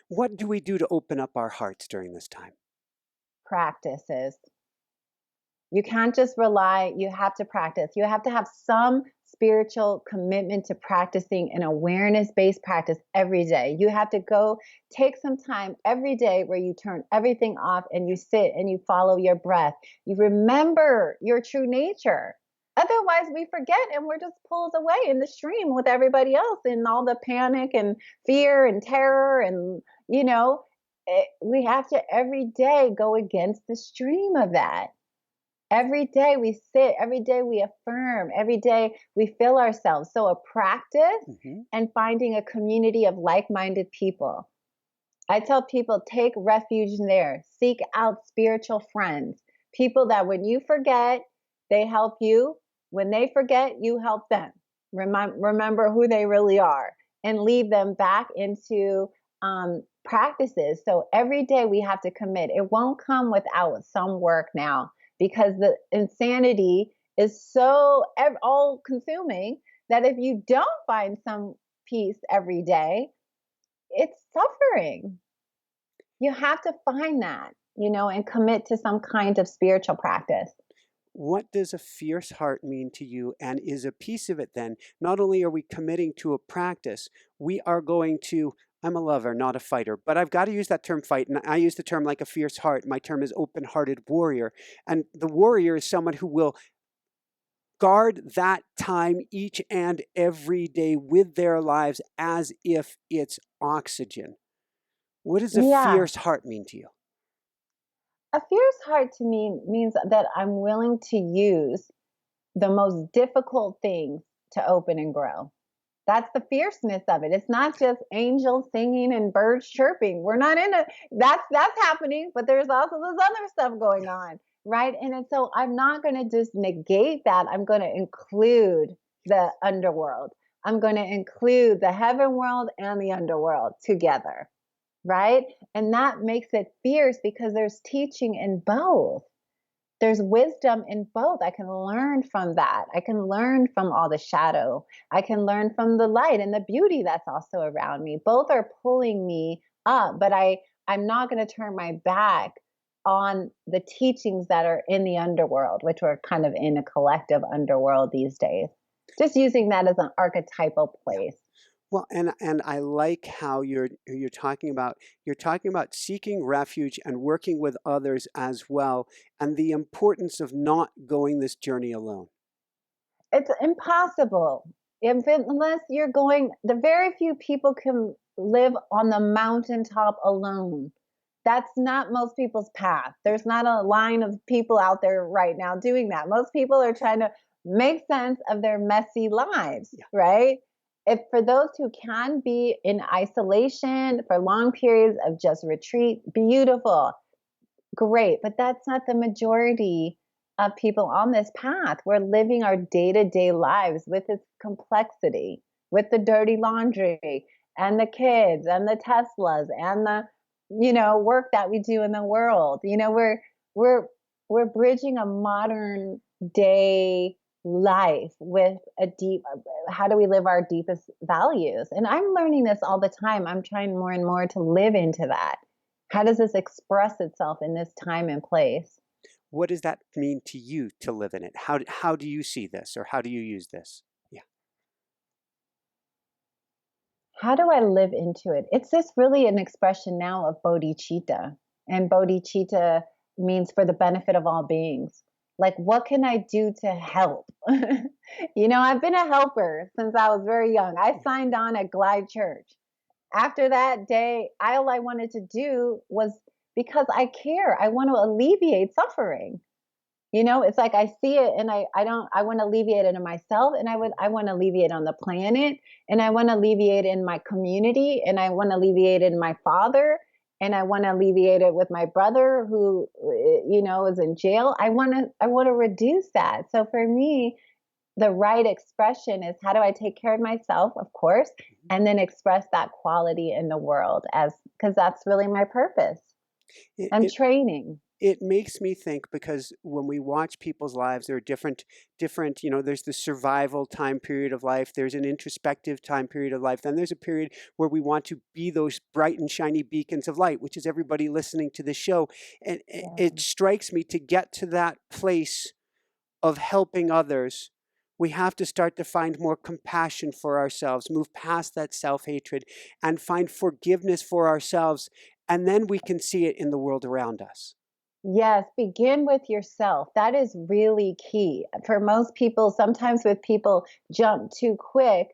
what do we do to open up our hearts during this time? Practices. You can't just rely, you have to practice. You have to have some spiritual commitment to practicing an awareness based practice every day. You have to go take some time every day where you turn everything off and you sit and you follow your breath. You remember your true nature. Otherwise, we forget and we're just pulled away in the stream with everybody else in all the panic and fear and terror. And, we have to every day go against the stream of that. Every day we sit, every day we affirm, every day we fill ourselves. So, a practice Hmm. and finding a community of like minded people. I tell people take refuge in there, seek out spiritual friends, people that when you forget, they help you. When they forget, you help them. Remember who they really are and lead them back into practices. So every day we have to commit. It won't come without some work now because the insanity is so all consuming that if you don't find some peace every day, it's suffering. You have to find that, and commit to some kind of spiritual practice. What does a fierce heart mean to you? And is a piece of it then, not only are we committing to a practice, we are going to, I'm a lover, not a fighter, but I've got to use that term fight. And I use the term like a fierce heart. My term is open-hearted warrior. And the warrior is someone who will guard that time each and every day with their lives as if it's oxygen. What does a Yeah. fierce heart mean to you? A fierce heart to me means that I'm willing to use the most difficult things to open and grow. That's the fierceness of it. It's not just angels singing and birds chirping. We're not in it. That's happening, but there's also this other stuff going on, right? And so I'm not going to just negate that. I'm going to include the underworld. I'm going to include the heaven world and the underworld together, right? And that makes it fierce because there's teaching in both. There's wisdom in both. I can learn from that. I can learn from all the shadow. I can learn from the light and the beauty that's also around me. Both are pulling me up, but I'm not going to turn my back on the teachings that are in the underworld, which we're kind of in a collective underworld these days. Just using that as an archetypal place. Well, and I like how you're talking about seeking refuge and working with others as well, and the importance of not going this journey alone. It's impossible. Unless you're going, the very few people can live on the mountaintop alone. That's not most people's path. There's not a line of people out there right now doing that. Most people are trying to make sense of their messy lives, Yeah. right? If for those who can be in isolation for long periods of just retreat, beautiful, great, but that's not the majority of people on this path. We're living our day to day lives with its complexity, with the dirty laundry and the kids and the Teslas and the, work that we do in the world. We're we're bridging a modern day life with a deep, how do we live our deepest values? And I'm learning this all the time. I'm trying more and more to live into that. How does this express itself in this time and place? What does that mean to you to live in it? How do you see this, or how do you use this? Yeah. How do I live into it? It's just really an expression now of bodhicitta. And bodhicitta means for the benefit of all beings. Like, what can I do to help? I've been a helper since I was very young. I signed on at Glide Church. After that day, all I wanted to do was, because I care, I want to alleviate suffering. It's like I see it and I want to alleviate it in myself, and I want to alleviate on the planet, and I want to alleviate in my community, and I want to alleviate in my father, and I want to alleviate it with my brother who is in jail. I want to reduce that. So for me, the right expression is, how do I take care of myself, of course, and then express that quality in the world, as because that's really my purpose. It, I'm it training. it makes me think, because when we watch people's lives, there are different, there's the survival time period of life, there's an introspective time period of life, then there's a period where we want to be those bright and shiny beacons of light, which is everybody listening to this show. And Yeah. it strikes me, to get to that place of helping others, we have to start to find more compassion for ourselves, move past that self-hatred, and find forgiveness for ourselves, and then we can see it in the world around us. Yes, begin with yourself. That is really key. For most people, sometimes with people jump too quick.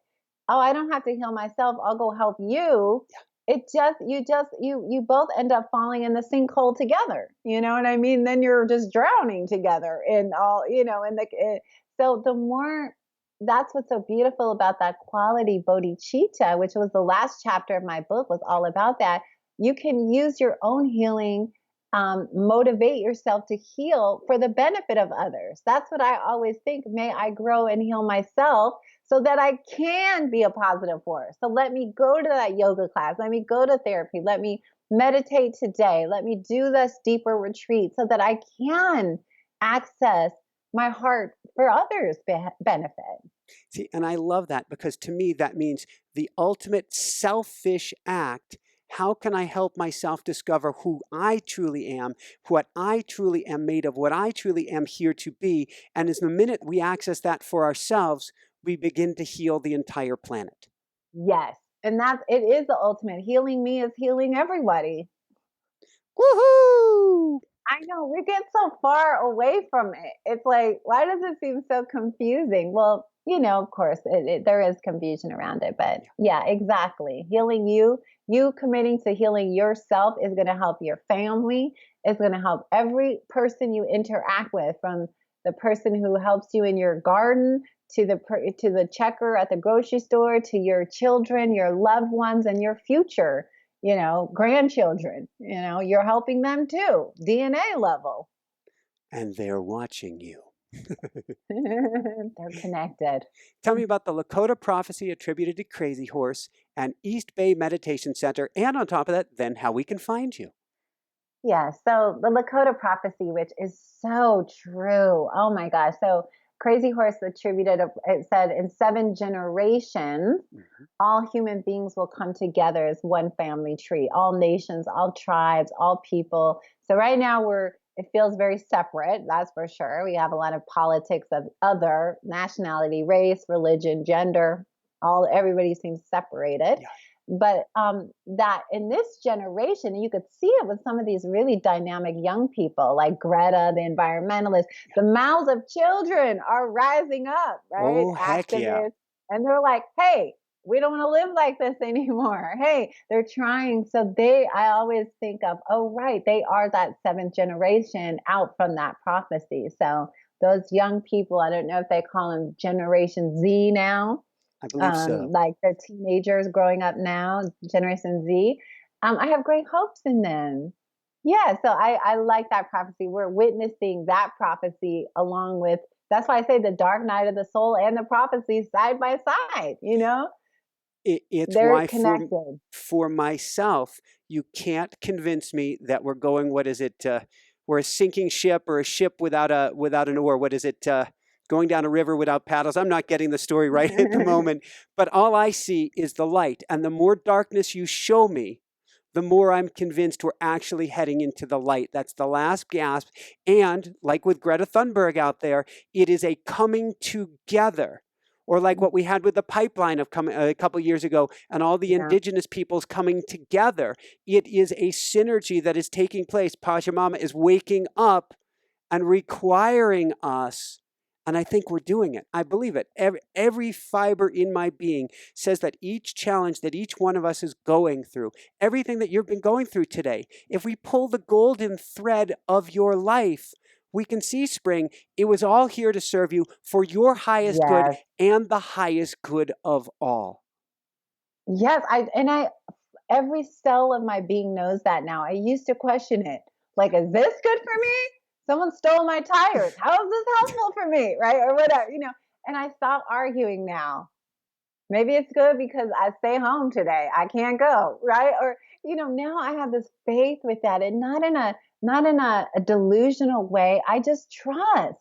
Oh, I don't have to heal myself. I'll go help you. It you both end up falling in the sinkhole together. You know what I mean? Then you're just drowning together in all, so the more, that's what's so beautiful about that quality bodhicitta, which was the last chapter of my book, was all about that. You can use your own healing, motivate yourself to heal for the benefit of others. That's what I always think. May I grow and heal myself so that I can be a positive force. So let me go to that yoga class. Let me go to therapy. Let me meditate today. Let me do this deeper retreat so that I can access my heart for others' benefit. See, and I love that because to me, that means the ultimate selfish act. How can I help myself discover who I truly am, what I truly am made of, what I truly am here to be? And as the minute we access that for ourselves, we begin to heal the entire planet. Yes. And it is the ultimate. Healing me is healing everybody. Woohoo! I know we get so far away from it. It's like, why does it seem so confusing? Well, of course, there is confusion around it, but yeah, exactly. Healing you committing to healing yourself is going to help your family. It's going to help every person you interact with, from the person who helps you in your garden to the checker at the grocery store, to your children, your loved ones, and your future grandchildren. You're helping them too, DNA level. And they're watching you. They're connected. Tell me about the Lakota prophecy attributed to Crazy Horse and East Bay Meditation Center, and on top of that, then how we can find you. Yeah, so the Lakota prophecy, which is so true. Oh my gosh. So Crazy Horse attributed, it said, in 7 generations, all human beings will come together as one family tree, all nations, all tribes, all people. So right now it feels very separate, that's for sure. We have a lot of politics of other nationality, race, religion, gender, everybody seems separated. Yeah. But that in this generation, you could see it with some of these really dynamic young people like Greta, the environmentalist. The mouths of children are rising up, right? Oh, heck yeah. Activists. And they're like, hey, we don't want to live like this anymore. Hey, they're trying. So I always think of, oh, right, they are that 7th generation out from that prophecy. So those young people, I don't know if they call them Generation Z now. I believe so. Like they're teenagers growing up now, Generation Z. I have great hopes in them. Yeah, so I like that prophecy. We're witnessing that prophecy along with, that's why I say the dark night of the soul and the prophecy side by side, It's They're why connected. for myself, you can't convince me that we're going, what is it? We're a sinking ship, or a ship without an oar. What is it? Going down a river without paddles. I'm not getting the story right at the moment, but all I see is the light. And the more darkness you show me, the more I'm convinced we're actually heading into the light. That's the last gasp. And like with Greta Thunberg out there, it is a coming together. Or like what we had with the pipeline of a couple of years ago, and all the indigenous peoples coming together. It is a synergy that is taking place. Pachamama is waking up and requiring us. And I think we're doing it. I believe it. Every fiber in my being says that each challenge that each one of us is going through, everything that you've been going through today, if we pull the golden thread of your life, we can see, Spring, it was all here to serve you for your highest good and the highest good of all. Yes, every cell of my being knows that now. I used to question it. Like, is this good for me? Someone stole my tires. How is this helpful for me? Right? Or whatever, and I stop arguing now. Maybe it's good because I stay home today. I can't go. Right? Or, now I have this faith with that, and not in a delusional way. I just trust.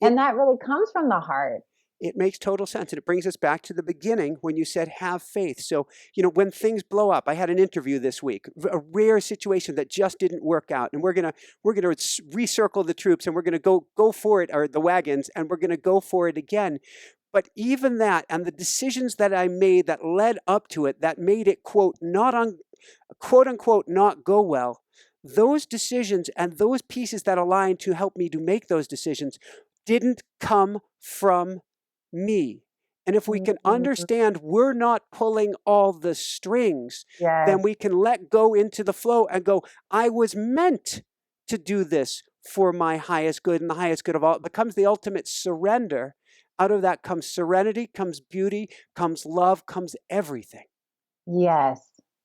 And that really comes from the heart. It makes total sense. And it brings us back to the beginning when you said have faith. So, when things blow up, I had an interview this week, a rare situation that just didn't work out. And we're gonna recircle the troops, and we're gonna go for it, or the wagons, and we're gonna go for it again. But even that, and the decisions that I made that led up to it, that made it, quote unquote, not go well, those decisions and those pieces that aligned to help me to make those decisions didn't come from me. And if we can understand we're not pulling all the strings, then we can let go into the flow and go, I was meant to do this for my highest good and the highest good of all. It becomes the ultimate surrender. Out of that comes serenity, comes beauty, comes love, comes everything. Yes.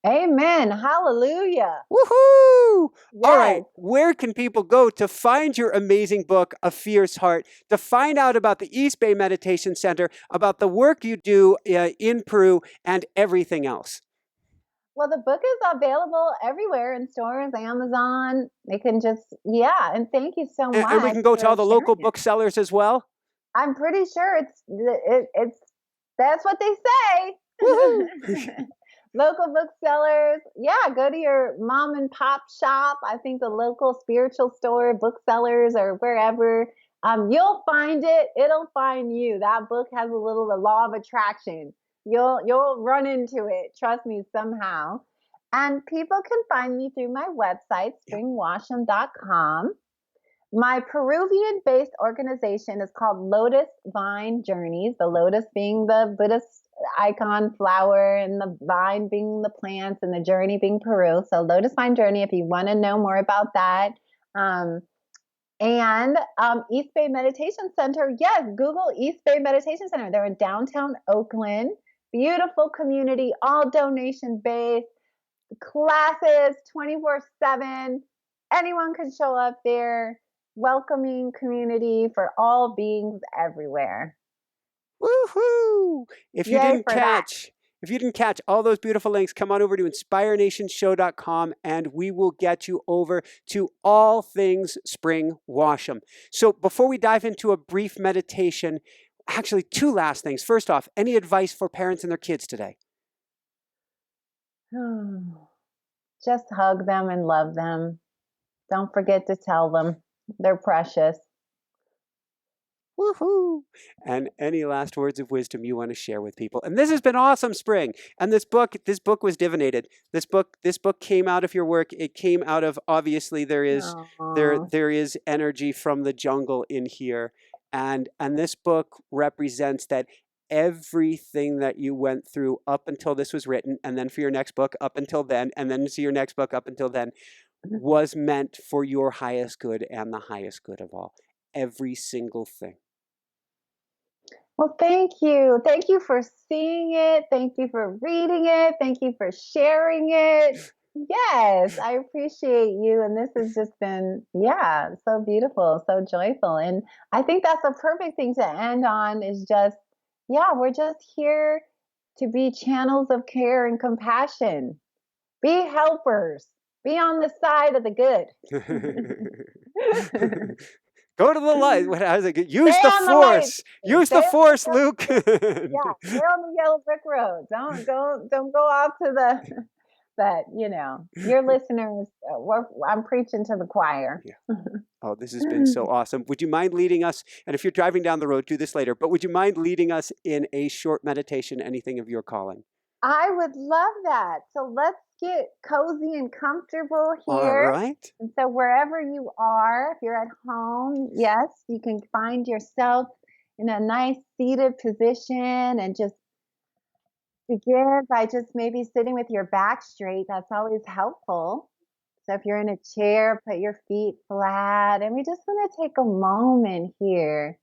Amen. Hallelujah. Woohoo! Yes. All right. Where can people go to find your amazing book, A Fierce Heart, to find out about the East Bay Meditation Center, about the work you do in Peru, and everything else? Well, the book is available everywhere in stores, Amazon. They can just, yeah. And thank you so And we much can go to for all the local sharing it. booksellers as well. I'm pretty sure it's that's what they Woohoo! say. Local booksellers, yeah, go to your mom and pop shop. I think the local spiritual store, booksellers, or wherever. You'll find it. It'll find you. That book has a little the law of attraction. You'll run into it. Trust me, somehow. And people can find me through my website, Yeah. springwasham.com. My Peruvian based organization is called Lotus Vine Journeys, the lotus being the Buddhist icon flower, and the vine being the plants, and the journey being Peru. So, Lotus Vine Journey, if you want to know more about that. Um, and East Bay Meditation Center, yes, Google East Bay Meditation Center. They're in downtown Oakland. Beautiful community, all donation based, classes 24/7. Anyone can show up there. Welcoming community for all beings everywhere. Woohoo! Yay for that. If you didn't catch all those beautiful links, come on over to inspirenationshow.com and we will get you over to all things Spring Washam. So before we dive into a brief meditation, actually two last things. First off, any advice for parents and their kids today? Just hug them and love them. Don't forget to tell them they're precious. Woohoo! And any last words of wisdom you want to share with people? And this has been awesome, Spring. And this book was divinated. This book came out of your work. It came out of, obviously Aww. there is energy from the jungle in here. And this book represents that everything that you went through up until this was written, and then for your next book up until then, and then to your next book up until then, was meant for your highest good and the highest good of all. Every single thing. Well, thank you. Thank you for seeing it. Thank you for reading it. Thank you for sharing it. Yes, I appreciate you. And this has just been, yeah, so beautiful, so joyful. And I think that's a perfect thing to end on is just, yeah, we're just here to be channels of care and compassion. Be helpers. Be on the side of the good. Go to the light. What I was like, use Stay the on the light. force. Use Stay the on force, the Luke. yeah, stay on the yellow brick road. Don't go off to the. But your listeners, I'm preaching to the choir. Yeah. Oh, this has been so awesome. Would you mind leading us? And if you're driving down the road, do this later. But would you mind leading us in a short meditation? Anything of your calling? I would love that. So let's get cozy and comfortable All here. right. And so wherever you are, if you're at home, yes, you can find yourself in a nice seated position and just begin by just maybe sitting with your back straight. That's always helpful. So if you're in a chair, put your feet flat. And we just want to take a moment here.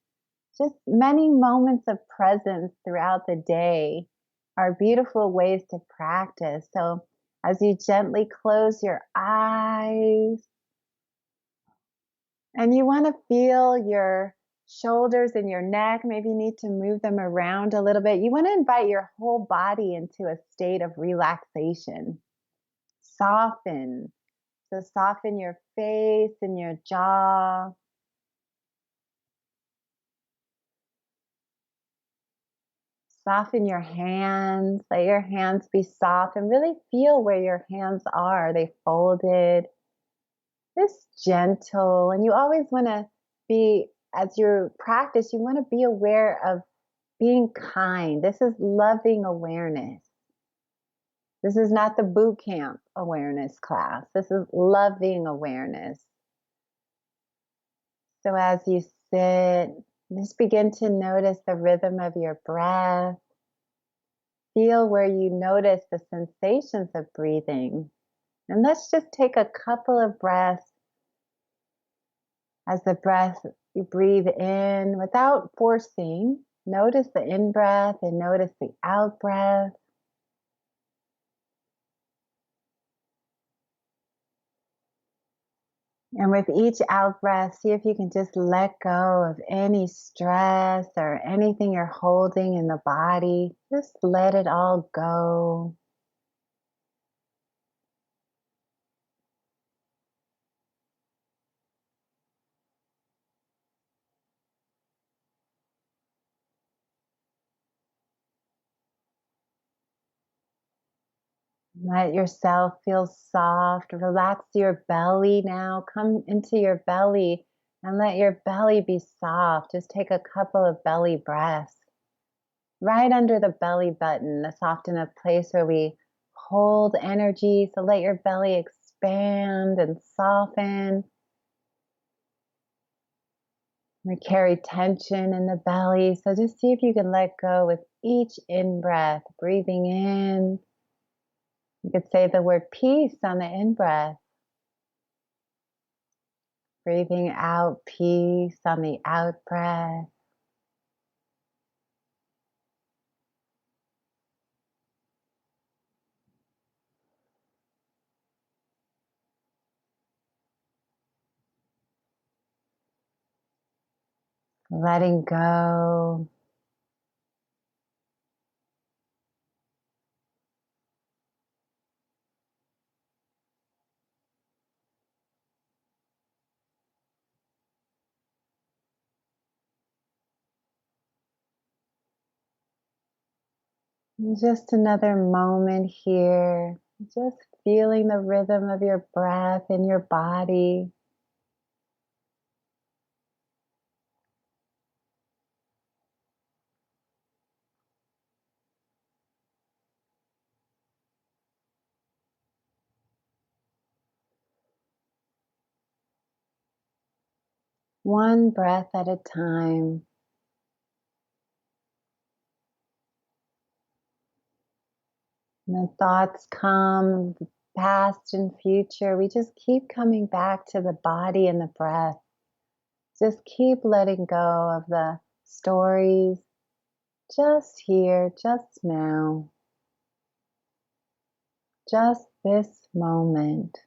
Just many moments of presence throughout the day are beautiful ways to practice. So as you gently close your eyes, and you want to feel your shoulders and your neck, maybe you need to move them around a little bit. You want to invite your whole body into a state of relaxation. Soften. So soften your face and your jaw. Soften your hands. Let your hands be soft and really feel where your hands are. Are they folded? Just gentle. And you always want to be, as you practice, you want to be aware of being kind. This is loving awareness. This is not the boot camp awareness class. This is loving awareness. So as you sit, just begin to notice the rhythm of your breath. Feel where you notice the sensations of breathing. And let's just take a couple of breaths. As the breath, you breathe in without forcing. Notice the in-breath and notice the out-breath. And with each out-breath, see if you can just let go of any stress or anything you're holding in the body. Just let it all go. Let yourself feel soft. Relax your belly now. Come into your belly and let your belly be soft. Just take a couple of belly breaths. Right under the belly button. That's often a place where we hold energy. So let your belly expand and soften. We carry tension in the belly. So just see if you can let go with each in-breath. Breathing in. You could say the word peace on the in-breath. Breathing out peace on the out-breath. Letting go. And just another moment here. Just feeling the rhythm of your breath in your body. One breath at a time. And the thoughts come, the past and future. We just keep coming back to the body and the breath. Just keep letting go of the stories. Just here, just now. Just this moment.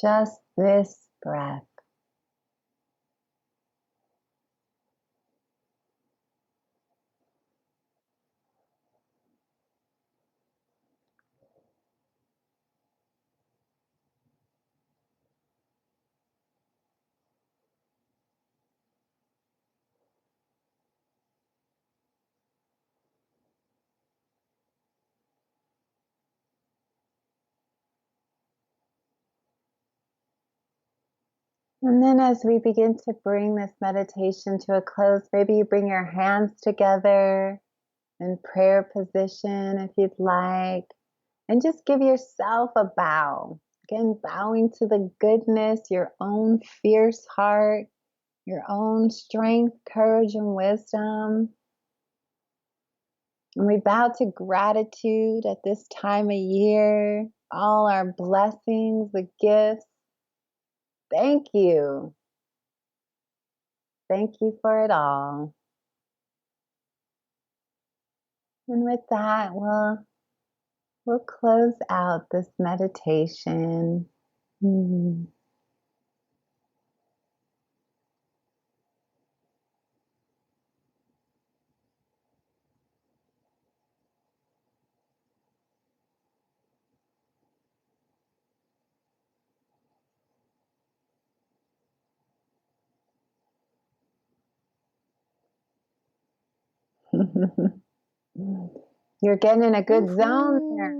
Just this breath. And then as we begin to bring this meditation to a close, maybe you bring your hands together in prayer position if you'd like, and just give yourself a bow. Again, bowing to the goodness, your own fierce heart, your own strength, courage, and wisdom. And we bow to gratitude at this time of year, all our blessings, the gifts. Thank you. Thank you for it all. And with that, we'll close out this meditation. You're getting in a good zone there.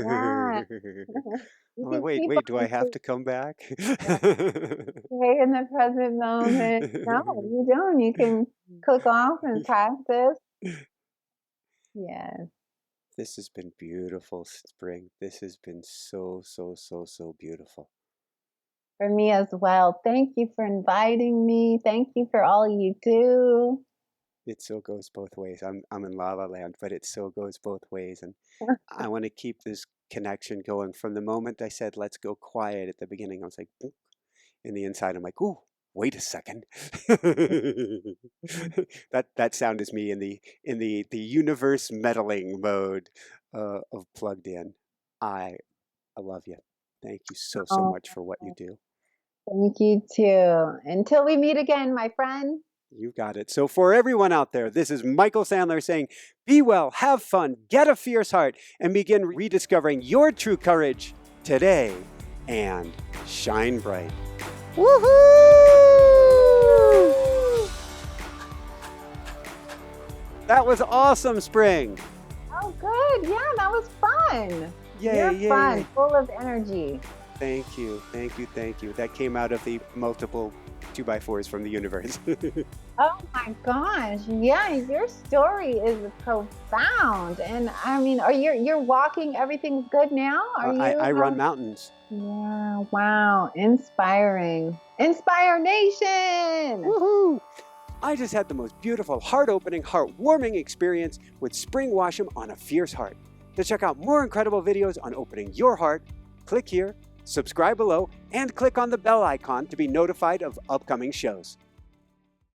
Yeah. You I'm like, can wait, keep do on I have to come back? stay in the present moment. No, you don't. You can click off and practice. Yes. This has been beautiful, Spring. This has been so, so, so, so beautiful. For me as well. Thank you for inviting me. Thank you for all you do. It so goes both ways. I'm in La La Land, but it so goes both ways. And I want to keep this connection going. From the moment I said, let's go quiet at the beginning, I was like, "Boop." In the inside, I'm like, ooh, wait a second. That sound is me in the universe meddling mode of plugged in. I love you. Thank you so, so Oh, much for what you do. thank you too. Until we meet again, my friend. You got it. So for everyone out there, this is Michael Sandler saying, be well, have fun, get a fierce heart, and begin rediscovering your true courage today and shine bright. Woohoo! That was awesome, Spring. Oh, good. Yeah, that was fun. Yay, You're yay. fun, full of energy. Thank you, thank you, thank you. That came out of the multiple 2x4s from the universe. Oh my gosh. Yeah, your story is profound. And I mean, you're walking, everything's good now? Are I you run mountains. Yeah, wow. Inspiring. Inspire Nation. Woohoo! I just had the most beautiful, heart-opening, heartwarming experience with Spring Washam on A Fierce Heart. To check out more incredible videos on opening your heart, click here, subscribe below, and click on the bell icon to be notified of upcoming shows.